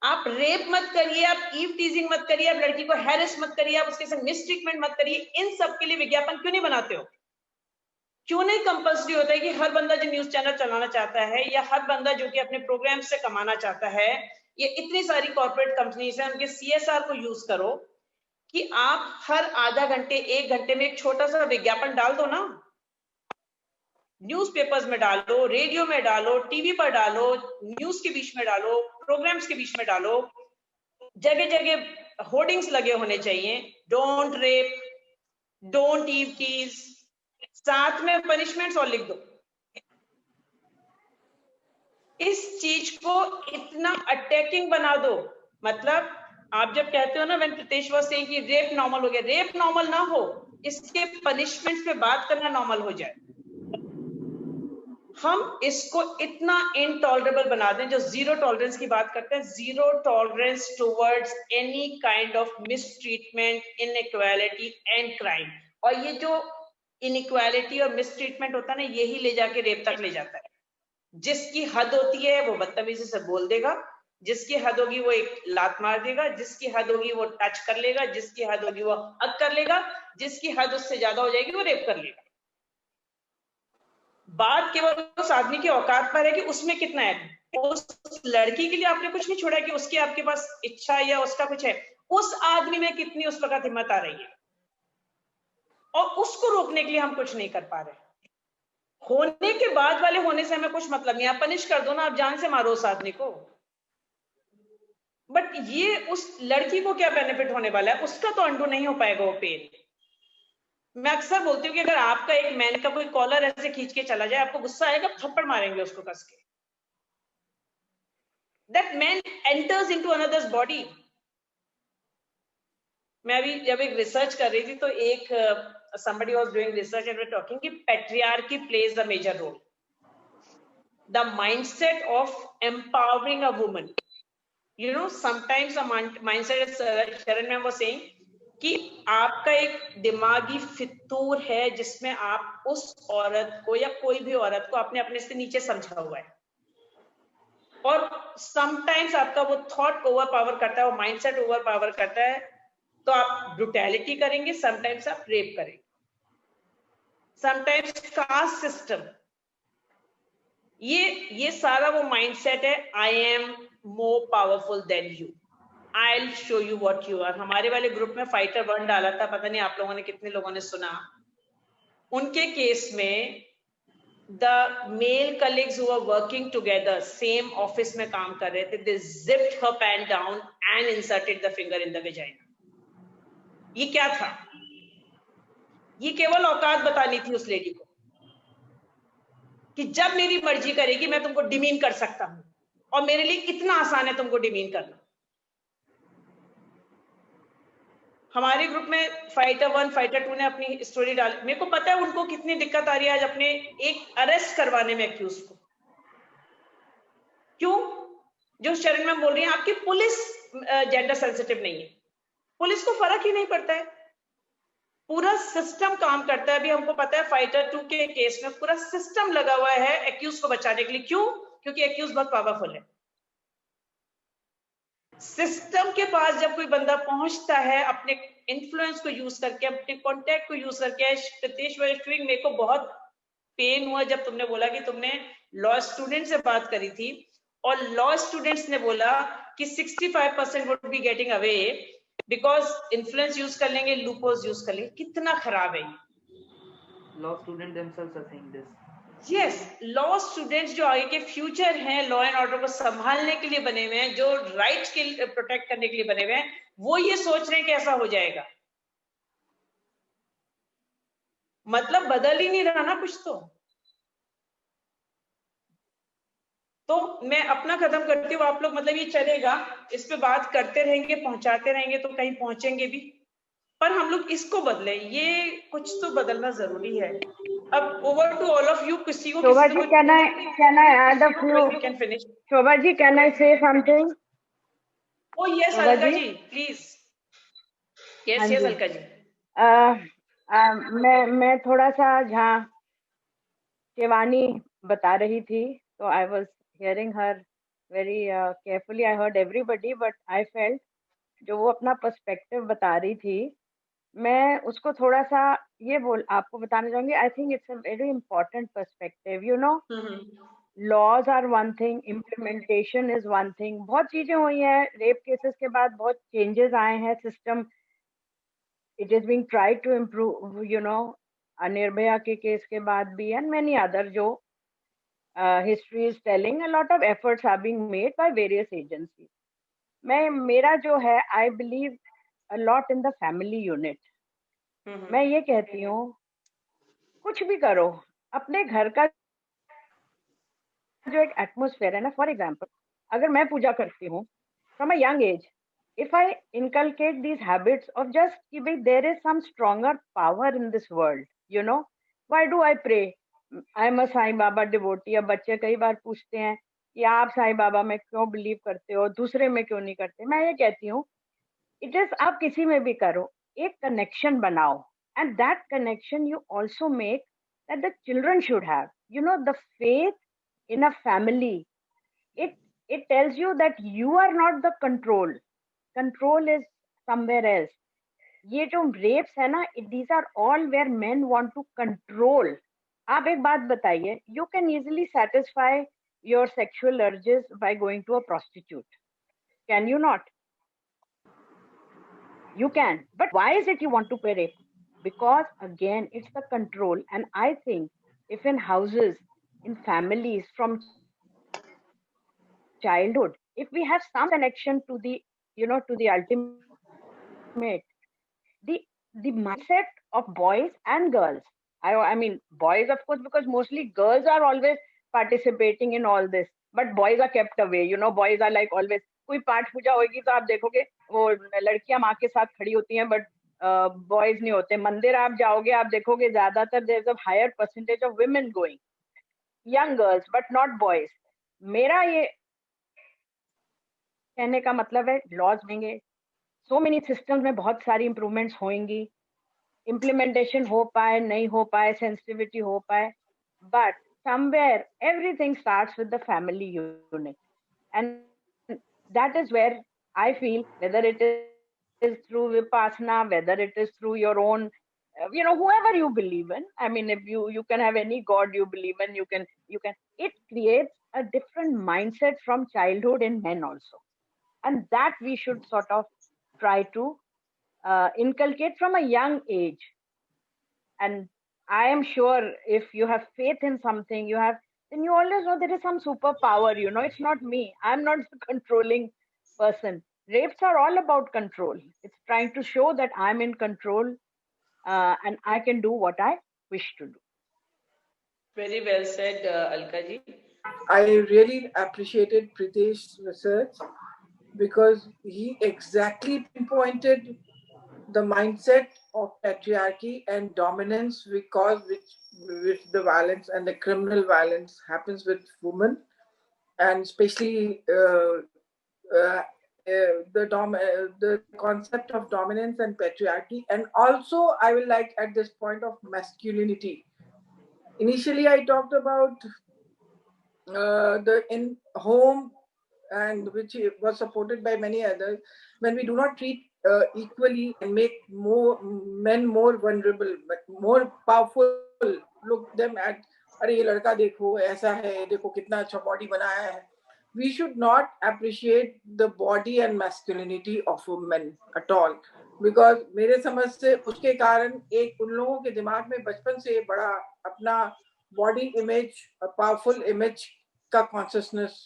आप रेप मत करिए, आप ईव टीजिंग मत करिए, आप लड़की को हैरेस मत करिए, आप उसके साथ मिसट्रीटमेंट मत करिए। इन सब के लिए विज्ञापन क्यों नहीं बनाते हो? क्यों नहीं कंपल्सरी होता है कि हर बंदा जो न्यूज चैनल चलाना चाहता है या हर बंदा जो कि अपने प्रोग्राम से कमाना चाहता है, ये इतनी सारी कॉर्पोरेट कंपनीज हैं, उनके CSR को यूज करो कि आप हर आधा घंटे 1 घंटे में एक छोटा सा विज्ञापन डाल दो ना। न्यूज़पेपर्स में डालो, रेडियो में डालो, टीवी पर डालो, न्यूज के बीच में डालो, प्रोग्राम्स के बीच में डालो, जगह जगह होर्डिंग्स लगे होने चाहिए, don't rape, don't eve tease, साथ में पनिशमेंट्स और लिख दो। इस चीज को इतना अटैकिंग बना दो। मतलब आप जब कहते हो ना, व्हेन प्रीतेश वाज सेइंग कि रेप नॉर्मल हो गया, रेप नॉर्मल ना हो, इसके पनिशमेंट्स पे बात करना नॉर्मल हो जाए। हम इसको इतना इनटॉलरेबल बना दें, जो जीरो टॉलरेंस की बात करते हैं, zero tolerance towards any kind of mistreatment, inequality and crime. और ये जो इनइक्वालिटी और मिसट्रीटमेंट होता है ना, यही ले जाके रेप तक ले जाता है। जिसकी हद होती है वो बदतमीजी से बोल देगा, जिसकी हद होगी वो एक लात मार देगा, जिसकी हद होगी वो टच कर लेगा, जिसकी हद होगी वो हक कर लेगा, जिसकी हद उससे ज्यादा हो जाएगी वो रेप कर लेगा। बात केवल उस आदमी की औकात पर है कि उसमें कितना है। उस लड़की के लिए आपने कुछ नहीं छोड़ा कि उसकी आपके पास इच्छा या उसका कुछ है, उस आदमी में कितनी उस वक्त हिम्मत आ रही है, और उसको रोकने के लिए हम कुछ नहीं कर पा रहे। होने के बाद वाले होने से हमें कुछ मतलब नहीं, आप पनिश कर दो ना, आप जान से मारो उस आदमी को, बट ये उस लड़की को क्या बेनिफिट होने वाला है? उसका तो अंडू नहीं हो पाएगा वो पेन। मैं अक्सर बोलती हूँ कि अगर आपका एक मैन का कोई कॉलर ऐसे खींच के चला जाए, आपको गुस्सा आएगा, थप्पड़ मारेंगे उसको कस के. That man enters into another's body. मैं अभी जब एक रिसर्च कर रही थी तो एक somebody was doing research and we're talking कि patriarchy plays a major role. The mindset of empowering a woman. You know, sometimes a mindset, as Sharon ma'am was saying, कि आपका एक दिमागी फितूर है जिसमें आप उस औरत को या कोई भी औरत को अपने अपने से नीचे समझा हुआ है, और समटाइम्स आपका वो थॉट ओवर पावर करता है, वो माइंडसेट ओवर पावर करता है, तो आप ब्रुटैलिटी करेंगे, समटाइम्स आप रेप करेंगे, समटाइम्स कास्ट सिस्टम, ये सारा वो माइंडसेट है. I am more powerful than you, I will show you what you are. हमारे वाले ग्रुप में फाइटर वन डाला था, पता नहीं आप लोगों ने कितने लोगों ने सुना. उनके केस में the male colleagues who were working together, same office में काम कर रहे थे, they zipped her pant down and inserted the finger in the vagina. ये क्या था? ये केवल औकात बतानी थी उस लेडी को कि जब मेरी मर्जी करेगी मैं तुमको डिमीन कर सकता हूं, और मेरे लिए इतना आसान है तुमको डिमीन करना. हमारे ग्रुप में फाइटर वन फाइटर टू ने अपनी स्टोरी डाली. मेरे को पता है उनको कितनी दिक्कत आ रही है आज अपने एक अरेस्ट करवाने में एक्यूज को. क्यों? जो शरण मैम बोल रही हैं, आपकी पुलिस जेंडर सेंसिटिव नहीं है, पुलिस को फर्क ही नहीं पड़ता है, पूरा सिस्टम काम करता है. अभी हमको पता है फाइटर टू के केस में पूरा सिस्टम लगा हुआ है एक्यूज को बचाने के लिए. क्यों? क्योंकि एक्यूज बहुत पावरफुल है. सिस्टम के पास जब कोई बंदा पहुंचता है अपने इन्फ्लुएंस को यूज करके, अपने कॉन्टेक्ट को यूज करके. प्रतीश मेरे को बहुत पेन हुआ जब तुमने बोला कि तुमने लॉ स्टूडेंट से बात करी थी और लॉ स्टूडेंट्स ने बोला कि 65% would be getting away because influence use कर लेंगे, लूपोज यूज कर लेंगे. कितना खराब है ये. Law student themselves are saying this. Yes, law students जो आगे के फ्यूचर हैं, लॉ एंड ऑर्डर को संभालने के लिए बने हुए हैं, जो राइट्स के प्रोटेक्ट करने के लिए बने हुए हैं, वो ये सोच रहे हैं कि ऐसा हो जाएगा. मतलब बदल ही नहीं रहा ना कुछ. तो मैं अपना खत्म करती हूँ. आप लोग मतलब ये चलेगा, इस पे बात करते रहेंगे, पहुंचाते रहेंगे तो कहीं पहुंचेंगे भी, पर हम लोग इसको बदले. ये कुछ तो बदलना जरूरी है. अब over to all of you. किसी को Shobha ji, can I add a few? We can finish. Shobha ji, can I say something? Oh yes, Shobha Alka ji? ji, please. Yes, हाँ yes, जी. Alka ji. मैं थोड़ा सा जहाँ शिवानी बता रही थी, तो I was hearing her very carefully. I heard everybody, but I felt जो वो अपना पर्सपेक्टिव बता रही थी, मैं उसको थोड़ा सा ये आपको बताना चाहूंगी. I think it's a very important perspective. You know, laws are one thing, implementation is one thing. बहुत चीजें हुई हैं रेप केसेस के बाद, बहुत चेंजेस आए हैं. System it is being tried to improve. You know, Nirbhaya के केस के बाद भी, एंड मेनी अदर जो history is telling, a lot of efforts are being made by various agencies. मेरा जो है, I believe a lot in the family unit. मैं ये कहती हूँ, कुछ भी करो, अपने घर का जो एक एटमोस्फेयर है ना, फॉर एग्जाम्पल अगर मैं पूजा करती हूँ from a young age, if I inculcate these habits of just कि भाई there is some stronger power in this world, you know, why do I pray? I'm a Sai Baba devotee. अब बच्चे कई बार पूछते हैं कि आप साईं बाबा में क्यों बिलीव करते हो, दूसरे में क्यों नहीं करते. मैं ये कहती हूँ, इट इज आप किसी में भी करो, एक कनेक्शन बनाओ, and that connection you also make that the children should have. You know, the faith in a family, it tells you that you are not the control is somewhere else. ये जो rapes है ना, these are all where men want to control. आप एक बात बताइए, you can easily satisfy your sexual urges by going to a prostitute, can you not? You can. But why is it you want to pay rape? Because again, it's the control. And I think if in houses, in families, from childhood, if we have some connection to the, you know, to the ultimate, the mindset of boys and girls. I mean, boys, of course, because mostly girls are always participating in all this, but boys are kept away. You know, boys are like always, कोई पाठ पूजा होगी तो आप देखोगे वो लड़कियां माँ के साथ खड़ी होती हैं, बट बॉयज नहीं होते. मंदिर आप जाओगे, आप देखोगे ज्यादातर there is a higher percentage of women going, young girls, but not boys. मेरा ये कहने का मतलब है लॉज देंगे, सो मेनी सिस्टम्स में बहुत सारी इंप्रूवमेंट्स होंगी, इम्प्लीमेंटेशन हो पाए नहीं हो पाए, सेंसिटिविटी हो पाए, but somewhere everything starts with the family unit, and that is where I feel, whether it is through vipassana, whether it is through your own whoever you believe in. I mean, if you can have any god you believe in, you can it creates a different mindset from childhood in men also, and that we should sort of try to inculcate from a young age. And I am sure if you have faith in something, then you always know there is some superpower. It's not me, I'm not the controlling person. Rapes are all about control. It's trying to show that I'm in control, and I can do what I wish to do. Very well said, Alka ji. I really appreciated Pritesh's research because he exactly pinpointed the mindset of patriarchy and dominance which the violence and the criminal violence happens with women, and especially the concept of dominance and patriarchy. And also I will like at this point of masculinity. Initially I talked about the in home, and which was supported by many others, when we do not treat equally and make men more vulnerable but more powerful, look them at, अरे ये लड़का देखो ऐसा है, देखो कितना अच्छा body बनाया है. We should not appreciate the body and masculinity of women at all, because मेरे समझ से उसके कारण एक उन लोगों के दिमाग में बचपन से बड़ा अपना बॉडी इमेज, पावरफुल इमेज का कॉन्शियसनेस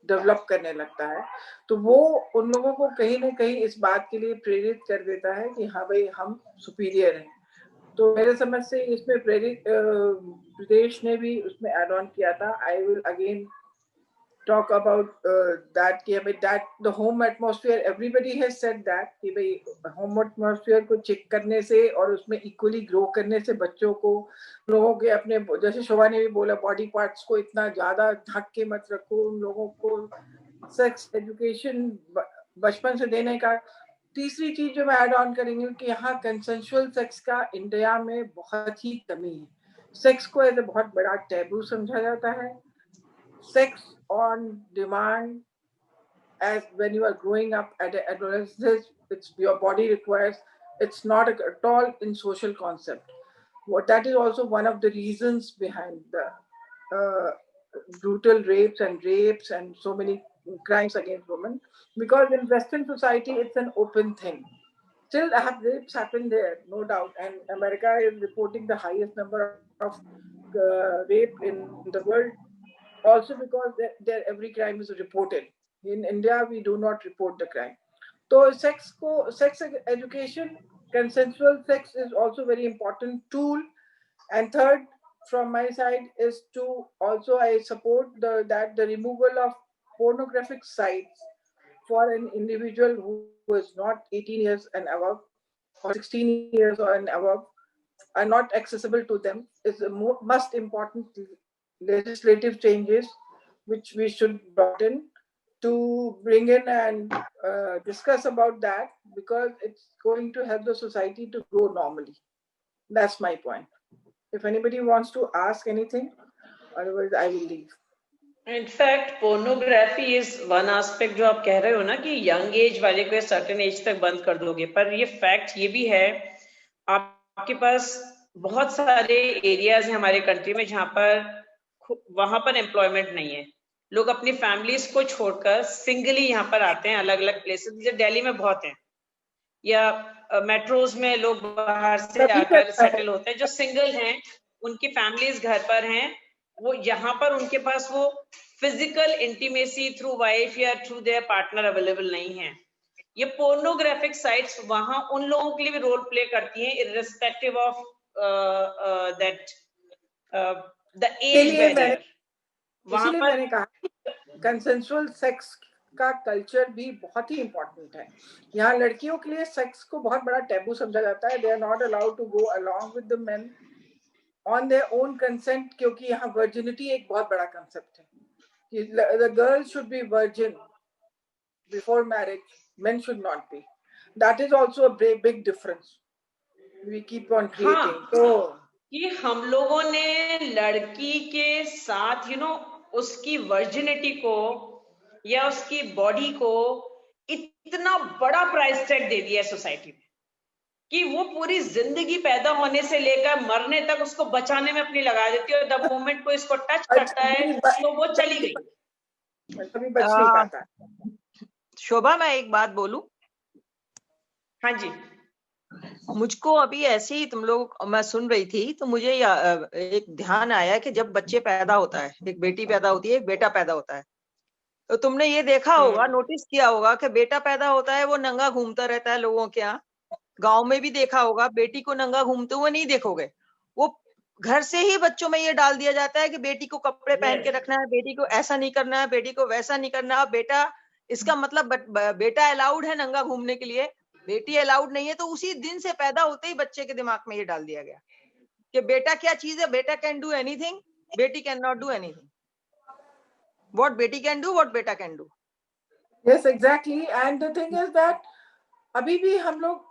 डेवलप करने लगता है. तो वो उन लोगों को कहीं ना कहीं इस बात के लिए प्रेरित कर देता है कि हाँ भाई हम सुपीरियर हैं. तो मेरे समझ से इसमें प्रेरित प्रदेश ने भी उसमें ऐड ऑन किया था. I will again talk about that कि अभी that the home atmosphere, everybody has said that कि भाई home atmosphere को चेक करने से और उसमें equally grow करने से बच्चों को, लोगों के अपने, जैसे शोभा ने भी बोला, बॉडी पार्ट्स को इतना ज्यादा ढक के मत रखो, उन लोगों को सेक्स एजुकेशन बचपन से देने का. तीसरी चीज जो मैं ऐड ऑन करेंगी कि यहाँ कंसेंशुअल सेक्स का इंडिया में बहुत ही कमी है. सेक्स को एज ए बहुत बड़ा टैबू समझा जाता है. Sex on demand, as when you are growing up at adolescence, it's your body requires, it's not at all in social concept. That is also one of the reasons behind the brutal rapes and so many crimes against women, because in Western society it's an open thing. Still rapes happen there, no doubt, and America is reporting the highest number of rape in the world, also because there every crime is reported. In India we do not report the crime. So sex education, consensual sex is also very important tool. And third from my side is to also I support that the removal of pornographic sites for an individual who is not 18 years and above or 16 years or and above, are not accessible to them, is the most important legislative changes which we should brought in to bring in and discuss about that, because it's going to help the society to grow normally. That's my point. If anybody wants to ask anything, otherwise I will leave. In fact, pornography is one aspect जो आप कह रहे हो ना कि young age वाले को certain age तक बंद कर दोगे, पर ये फैक्ट ये भी है, आपके पास बहुत सारे एरियाज हैं हमारे कंट्री में जहाँ पर वहां पर एम्प्लॉयमेंट नहीं है. लोग अपनी फैमिलीज को छोड़कर सिंगली यहाँ पर आते हैं, अलग अलग प्लेसेस, जैसे दिल्ली में बहुत हैं, या मेट्रोज में लोग बाहर से आकर सेटल होते हैं. जो सिंगल हैं उनकी फैमिलीज घर पर हैं, वो यहाँ पर उनके पास वो फिजिकल इंटीमेसी थ्रू वाइफ या थ्रू देयर पार्टनर अवेलेबल नहीं है. ये पोर्नोग्राफिक साइट्स वहां उन लोगों के लिए भी रोल प्ले करती हैं, irrespective of that the age barrier. वहां इसीलिए पर मैंने कहा कंसेंसुअल सेक्स का कल्चर भी बहुत ही इम्पोर्टेंट है। यहाँ लड़कियों के लिए सेक्स को बहुत बड़ा टैबू समझा जाता है। They are not allowed to go along with the men on their own consent, क्योंकि यहाँ वर्जिनिटी एक बहुत बड़ा कंसेप्ट है कि the girl should be virgin before marriage, men should not be. That is also a big difference we keep on creating. तो कि हम लोगों ने लड़की के साथ उसकी वर्जिनिटी को या उसकी बॉडी को इतना बड़ा प्राइस टैग दे दिया है सोसाइटी में कि वो पूरी जिंदगी पैदा होने से लेकर मरने तक उसको बचाने में अपनी लगा देती है, और द मोमेंट को इसको टच करता है तो वो चली गई, कभी बच नहीं पाता। शोभा, मैं एक बात बोलूं? हाँ जी। मुझको अभी ऐसे ही तुम लोग, मैं सुन रही थी तो मुझे एक ध्यान आया कि जब बच्चे पैदा होता है, एक बेटी पैदा होती है, एक बेटा पैदा होता है, तो तुमने ये देखा होगा, नोटिस किया होगा कि बेटा पैदा होता है वो नंगा घूमता रहता है लोगों के यहाँ। गांव में भी देखा होगा, बेटी को नंगा घूमते हुए नहीं देखोगे। वो घर से ही बच्चों में ये डाल दिया जाता है कि बेटी को कपड़े पहन के रखना है, बेटी को ऐसा नहीं करना है, बेटी को वैसा नहीं करना है। बेटा, इसका मतलब बेटा अलाउड है नंगा घूमने के लिए, बेटी अलाउड नहीं है। तो उसी दिन से पैदा होते ही बच्चे के दिमाग में ये डाल दिया गया कि बेटा क्या चीज है, बेटा कैन डू एनीथिंग, बेटी can not do anything. What बेटी कैन डू, what बेटा can do. Yes, exactly. And the thing is that अभी भी हम लोग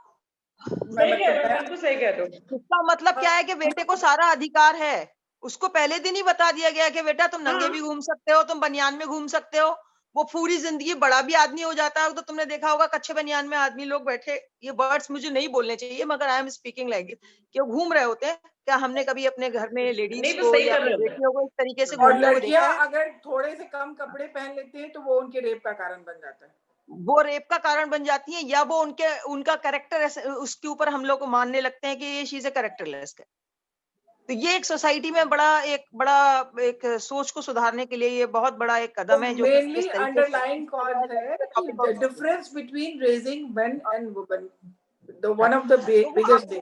सही कह रहे हो। इसका मतलब क्या है कि बेटे को सारा अधिकार है। उसको पहले दिन ही बता दिया गया कि बेटा तुम नंगे भी घूम सकते हो, तुम बनियान में घूम सकते हो। वो पूरी जिंदगी बड़ा भी आदमी हो जाता है। तो तुमने देखा होगा कच्चे बनियान में आदमी लोग बैठे, ये वर्ड्स मुझे नहीं बोलने चाहिए मगर I am speaking like this, कि वो घूम रहे होते हैं। क्या हमने कभी अपने घर में लेडीज को या बेटियों को इस तरीके से और घूमते हुए लड़कियां देखा है? अगर थोड़े से कम कपड़े पहन लेते हैं तो वो उनके रेप का कारण बन जाता है। वो रेप का कारण बन जाती है, या वो उनका कैरेक्टर उसके ऊपर हम लोग को मानने लगते हैं कि ये चीजें कैरेक्टरलेस है। तो ये एक सोसाइटी में बड़ा एक सोच को सुधारने के लिए ये बहुत बड़ा एक कदम है, जो मेनली अंडरलाइन कॉज है the difference between raising main and women, the one of the biggest thing.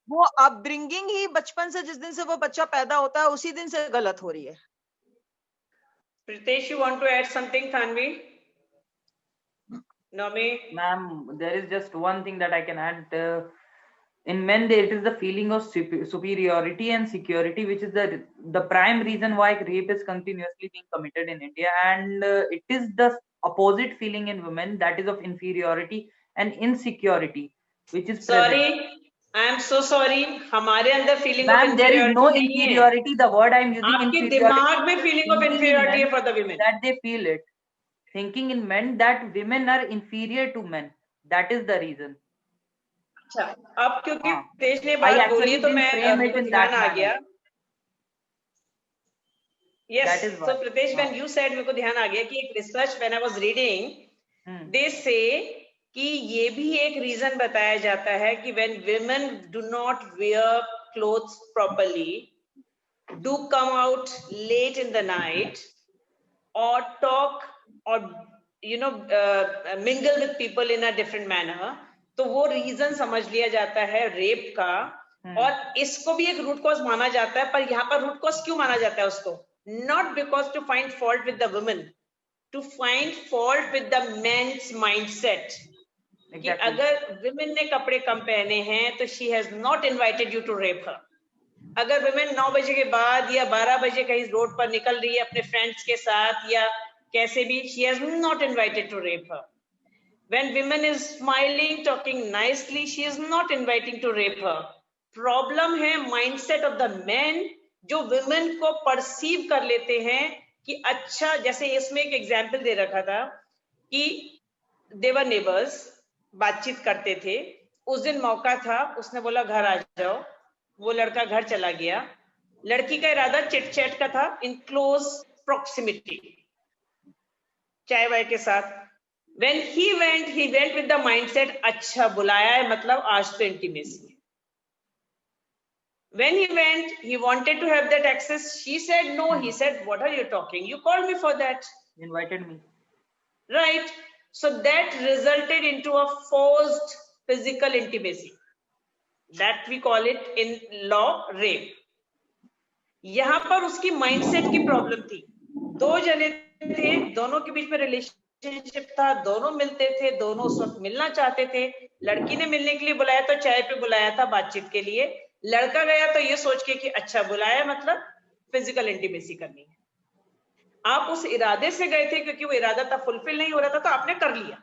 वो अपब्रिंगिंग ही बचपन से, जिस दिन से वो बच्चा पैदा होता है उसी दिन से गलत हो रही है। Pritesh, you want to add something, Tanvi? Nami? Ma'am, there is just one thing that I can add. In men, it is the feeling of superiority and security, which is the prime reason why rape is continuously being committed in India. And it is the opposite feeling in women, that is of inferiority and insecurity, which is sorry. present. I am so sorry. हमारे अंदर feeling of inferiority there is no inferiority. The word I am using, आपके inferiority, दिमाग में feeling of inferiority है for the women. That they feel it. Thinking in men that women are inferior to men. That is the reason. अच्छा, अब क्योंकि तेज ने बात बोली तो मैं ध्यान आ गया। Yes, so Pritesh, when you said, मेरे को ध्यान आ गया कि एक research when I was reading, they say कि ये भी एक reason बताया जाता है कि when women do not wear clothes properly, do come out late in the night, or talk or mingle with people in a different manner, तो वो रीजन समझ लिया जाता है रेप का। और इसको भी एक रूट कॉज माना जाता है। पर यहाँ पर रूट कॉज क्यों माना जाता है उसको? Not because to find fault with the women, to find fault with the men's mindset. कि अगर विमेन ने कपड़े कम पहने हैं तो she has not invited you to rape her. अगर विमेन 9 बजे के बाद या 12 बजे कहीं रोड पर निकल रही है अपने फ्रेंड्स के साथ या कैसे भी, she has not invited to rape her. When women is smiling, talking nicely, she is not inviting to rape her. Problem है mindset of the men, जो women को perceive कर लेते हैं कि अच्छा, जैसे इसमें एक example दे रखा था कि they were neighbors, बातचीत करते थे। उस दिन मौका था, उसने बोला घर आ जाओ, वो लड़का घर चला गया। लड़की का इरादा चिट चैट का था, in close proximity, चाय वाय के साथ। When he went with the mindset, अच्छा बुलाया है मतलब आज तो intimacy। When he went, he wanted to have that access. She said no. He said, "What are you talking? You called me for that. You invited me." Right. So that resulted into a forced physical intimacy. That we call it in law rape. यहाँ पर उसकी mindset की problem थी. 2 जने थे, दोनों के बीच में रिलेशनशिप था, दोनों मिलते थे, दोनों उस वक्त मिलना चाहते थे. लड़की ने मिलने के लिए बुलाया तो चाय पे बुलाया था बातचीत के लिए. लड़का गया तो ये सोच के कि अच्छा बुलाया मतलब फिजिकल इंटीमेसी करनी है. आप उस इरादे से गए थे क्योंकि वो इरादा था फुलफिल नहीं हो रहा था तो आपने कर लिया.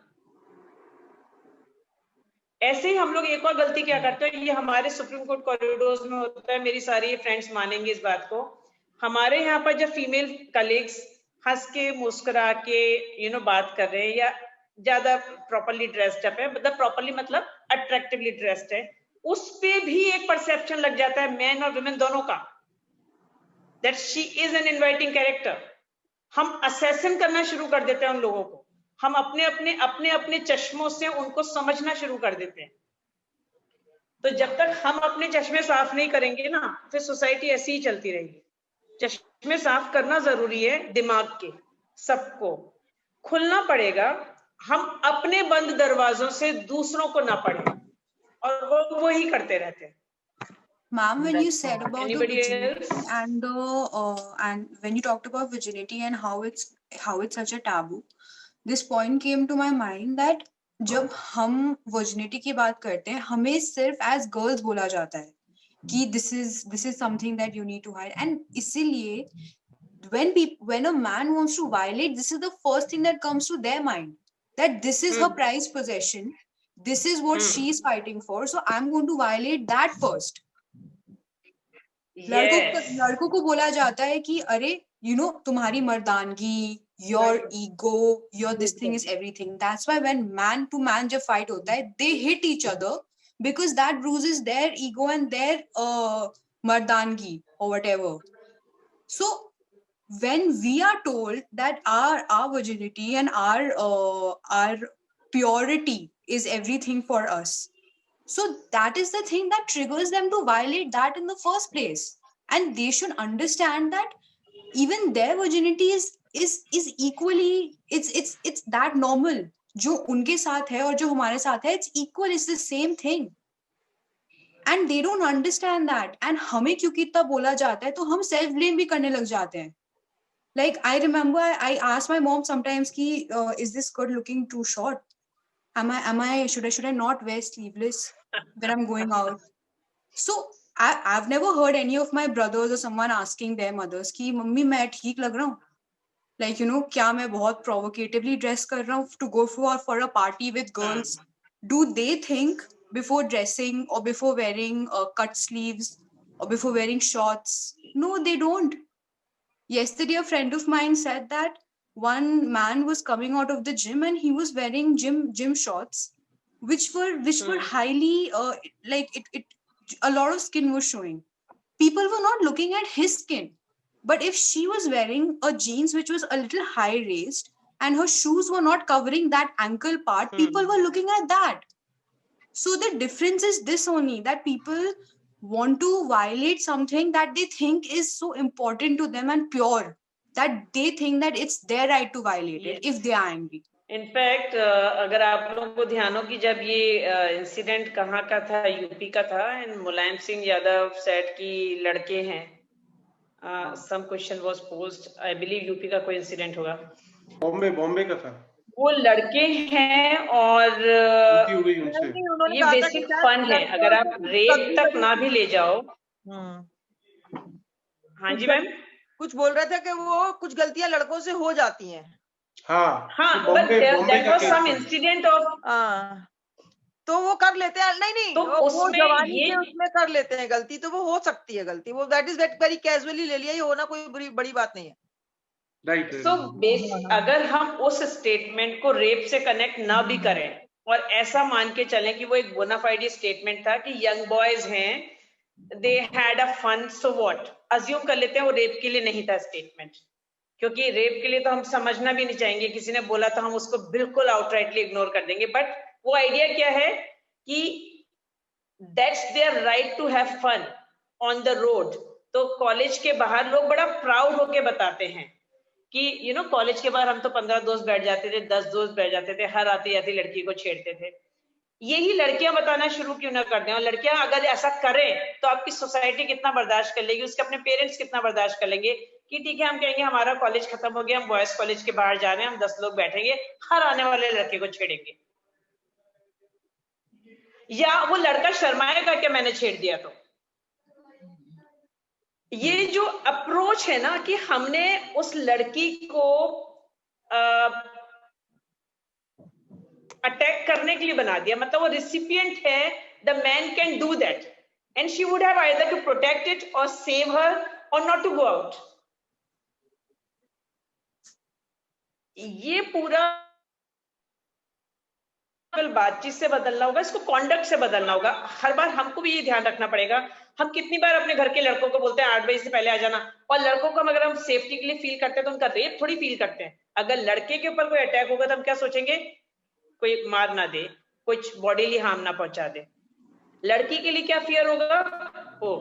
ऐसे ही हम लोग एक और गलती क्या करते हैं, ये हमारे सुप्रीम कोर्ट कॉरिडोर्स में होता है, मेरी सारी फ्रेंड्स मानेंगे इस बात को. हमारे यहाँ पर जब फीमेल कलीग्स हंस के मुस्कुरा के बात कर रहे हैं या ज्यादा प्रॉपरली ड्रेस्ड अप है, मतलब प्रॉपरली मतलब अट्रैक्टिवली ड्रेस्ड है, उस पे भी एक परसेप्शन लग जाता है मैन और वुमेन दोनों का, that she is an inviting character. हम असेसन करना शुरू कर देते हैं उन लोगों को. हम अपने अपने चश्मों से उनको समझना शुरू कर देते हैं. तो जब तक हम अपने चश्मे साफ नहीं करेंगे ना, फिर सोसाइटी ऐसी ही चलती रहेगी. चश्मे साफ करना जरूरी है दिमाग के, सबको खुलना पड़ेगा. हम अपने बंद दरवाजों से दूसरों को ना पढ़े और वो ही करते रहते हैं. Ma'am, when you said about the Anybody virginity else? and when you talked about virginity and how it's such a taboo, this point came to my mind that जब हम virginity की बात करते हैं, हमें सिर्फ as girls बोला जाता है कि this is something that you need to hide, and इसीलिए when a man wants to violate, this is the first thing that comes to their mind, that this is her prized possession, this is what she is fighting for, so I'm going to violate that first. लड़कों को बोला जाता है कि अरे तुम्हारी मर्दानगी, your ego, your this thing is everything. That's why when man to man जब fight होता है, they hit each other because that bruises their ego and their मर्दानगी or whatever. So when we are told that our virginity and our purity is everything for us, so that is the thing that triggers them to violate that in the first place. And they should understand that even their virginity is equally, it's that normal. जो उनके साथ है और जो हमारे साथ है, it's equal, it's the same thing. And they don't understand that. And हमें क्योंकि इतना बोला जाता है तो हम self blame भी करने लग जाते हैं. Like I remember I asked my mom sometimes कि is this skirt looking too short? Should I not wear sleeveless when I'm going out? So I've never heard any of my brothers or someone asking their mothers कि mummy मैं ठीक लग रहा हूँ, like क्या मैं बहुत provocatively dress कर रहा हूँ to go for a party with girls? Do they think before dressing or before wearing cut sleeves or before wearing shorts? No, they don't. Yesterday a friend of mine said that one man was coming out of the gym and he was wearing gym shorts which were highly a lot of skin was showing. People were not looking at his skin, but if she was wearing a jeans which was a little high raised and her shoes were not covering that ankle part, people were looking at that. So the difference is this only, that people want to violate something that they think is so important to them and pure, that they think that it's their right to violate it if they are angry. In fact अगर आप लोगों को ध्यान हो कि जब ये incident कहाँ का था, यूपी का था, एंड मुलायम सिंह यादव सेड कि लड़के हैं, some question was posed, I believe UP का कोई इंसिडेंट होगा, बॉम्बे का था, वो लड़के हैं और ये बेसिक फन है, अगर आप रेप तक ना भी ले जाओ. हाँ जी मैम, कुछ बोल रहे थे कि वो कुछ गलतियां लड़कों से हो जाती हैं. हाँ, but there was some incident of तो वो कर लेते हैं, नहीं तो वो जवानी के उसमें कर लेते हैं गलती, तो वो हो सकती है गलती, वो दैट इज वेरी कैजुअली ले लिया, ये होना कोई बड़ी बात नहीं है. राइट. सो अगर हम उस स्टेटमेंट को रेप से कनेक्ट ना भी करें और ऐसा मान के चलें कि वो एक बोनाफाइड स्टेटमेंट था कि यंग बॉयज हैं, they had a fun, so what, assume कर लेते हैं वो रेप के लिए नहीं था स्टेटमेंट, क्योंकि रेप के लिए तो हम समझना भी नहीं चाहेंगे, किसी ने बोला तो हम उसको बिल्कुल आउटराइटली इग्नोर कर देंगे. बट वो आइडिया क्या है कि that's their right to have fun on the road. तो कॉलेज के बाहर लोग बड़ा प्राउड होके बताते हैं कि कॉलेज के बाद हम तो 15 दोस्त बैठ जाते थे, 10 दोस्त बैठ जाते थे, हर आती आती लड़की को छेड़ते थे। यही लड़कियां बताना शुरू क्यों ना कर दें? और लड़कियां अगर ऐसा करें तो आपकी सोसाइटी कितना बर्दाश्त कर लेगी, उसके अपने पेरेंट्स कितना बर्दाश्त कर लेंगे कि ठीक है, हम कहेंगे हमारा कॉलेज खत्म हो गया, हम बॉयज कॉलेज के बाहर जा रहे हैं, हम 10 लोग बैठेंगे, हर आने वाले लड़के को छेड़ेंगे। या वो लड़का शर्माएगा कि मैंने छेड़ दिया तो। ये जो अप्रोच है ना कि हमने उस लड़की को अटैक करने के लिए बना दिया, मतलब वो रिसिपिएंट है, the man can do that and she would have either to protect it और सेव हर और नॉट टू गो आउट। ये पूरा बातचीत से बदलना होगा, इसको कॉन्डक्ट से बदलना होगा। हर बार हमको भी ये ध्यान रखना पड़ेगा। हम कितनी बार अपने घर के लड़कों को बोलते हैं 8 बजे से पहले आ जाना, और लड़कों को अगर हम सेफ्टी के लिए फील करते हैं तो उनका रेप थोड़ी फील करते हैं। अगर लड़के के ऊपर कोई अटैक होगा तो हम क्या सोचेंगे? कोई मार ना दे, कुछ बॉडीली हार्म ना पहुंचा दे। लड़की के लिए क्या फियर होगा? ओ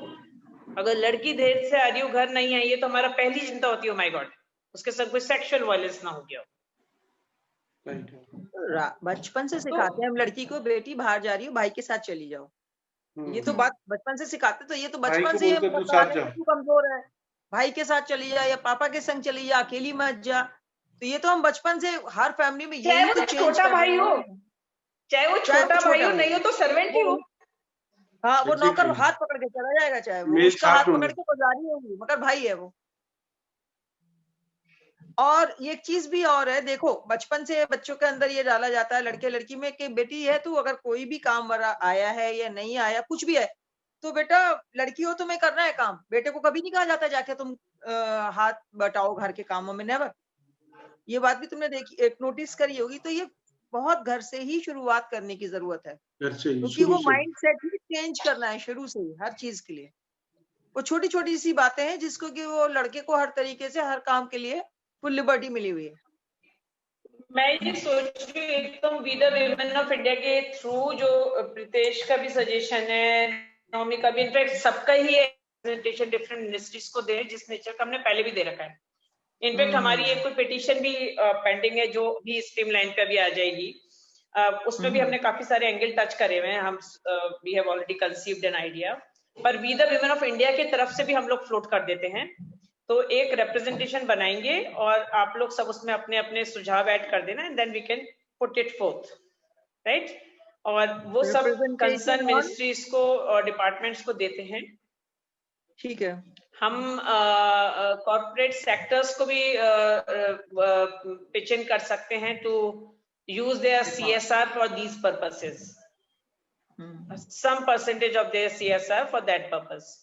अगर लड़की देर से आ रही हो, घर नहीं आई है, तो हमारा पहली चिंता होती है, माय गॉड उसके साथ कोई सेक्सुअल वायलेंस ना हो गया। बचपन से सिखाते हैं हम लड़की को, बेटी बाहर जा रही हो, भाई के साथ चली जाओ। ये तो बात बचपन से सिखाते, तो ये तो बचपन से तू कमजोर है, भाई के साथ चली जा या पापा के संग चली जा, अकेली मत जा। तो ये तो हम बचपन से हर फैमिली में, चाहे वो छोटा भाई हो, चाहे वो छोटा भाई हो, नहीं हो तो सर्वेंट ही हो। हाँ, वो नौकर हाथ पकड़ के चला जाएगा, चाहे वो उसका हाथ पकड़ के गुजारी होगी, मगर भाई है वो। और एक चीज भी और है, देखो बचपन से बच्चों के अंदर ये डाला जाता है लड़के लड़की में कि बेटी है तू, अगर कोई भी काम आया है या नहीं आया, कुछ भी है, तो बेटा लड़की हो तुम्हें करना है काम। बेटे को कभी नहीं कहा जाता जाके तुम हाथ बटाओ घर के कामों में, नेवर। ये बात भी तुमने देखी, एक नोटिस करी होगी। तो ये बहुत घर से ही शुरुआत करने की जरूरत है, क्योंकि वो माइंड सेट ही चेंज करना है शुरू से ही हर चीज के लिए। वो छोटी छोटी सी बातें हैं जिसको कि वो लड़के को हर तरीके से हर काम के लिए फुल लिबर्टी मिली हुई है। मैं ये सोच रही हूँ एकदम we the women of India के थ्रू, जो प्रीतेश का भी सजेशन है, नौमी का भी, इनफैक्ट सबका ही प्रेजेंटेशन डिफरेंट मिनिस्ट्रीज को दे, जिस नेचर का हमने पहले भी दे रखा है। इनफैक्ट हमारी एक कोई पिटीशन भी पेंडिंग है जो भी स्ट्रीमलाइन पे भी आ जाएगी। उसमें भी हमने काफी सारे एंगल टच करे हुए हैं। हम we have already conceived an idea, पर we the women of India की तरफ से भी हम लोग फ्लोट कर देते हैं। तो एक रिप्रेजेंटेशन बनाएंगे और आप लोग सब उसमें अपने अपने सुझाव ऐड कर देना, and then we can put it forth, right. और वो सब कंसर्न मिनिस्ट्रीज को और डिपार्टमेंट्स को देते हैं। ठीक है। हम कॉर्पोरेट सेक्टर्स को भी पिच इन कर सकते हैं to use their CSR for these purposes, some percentage of their CSR for that purpose.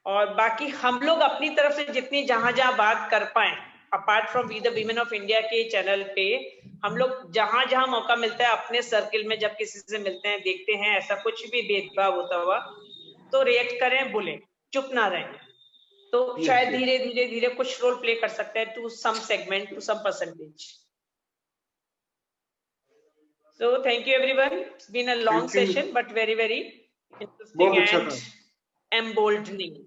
और बाकी हम लोग अपनी तरफ से जितनी जहां जहां बात कर पाए, apart from we the women of India के चैनल पे, हम लोग जहां जहां मौका मिलता है अपने सर्किल में जब किसी से मिलते हैं, देखते हैं ऐसा कुछ भी भेदभाव होता हुआ, तो रिएक्ट करें, बोले, चुप ना रहें। तो शायद धीरे धीरे धीरे कुछ रोल प्ले कर सकते हैं to some segment, to some percentage. So thank you everyone. It's been a long session but very interesting and emboldening.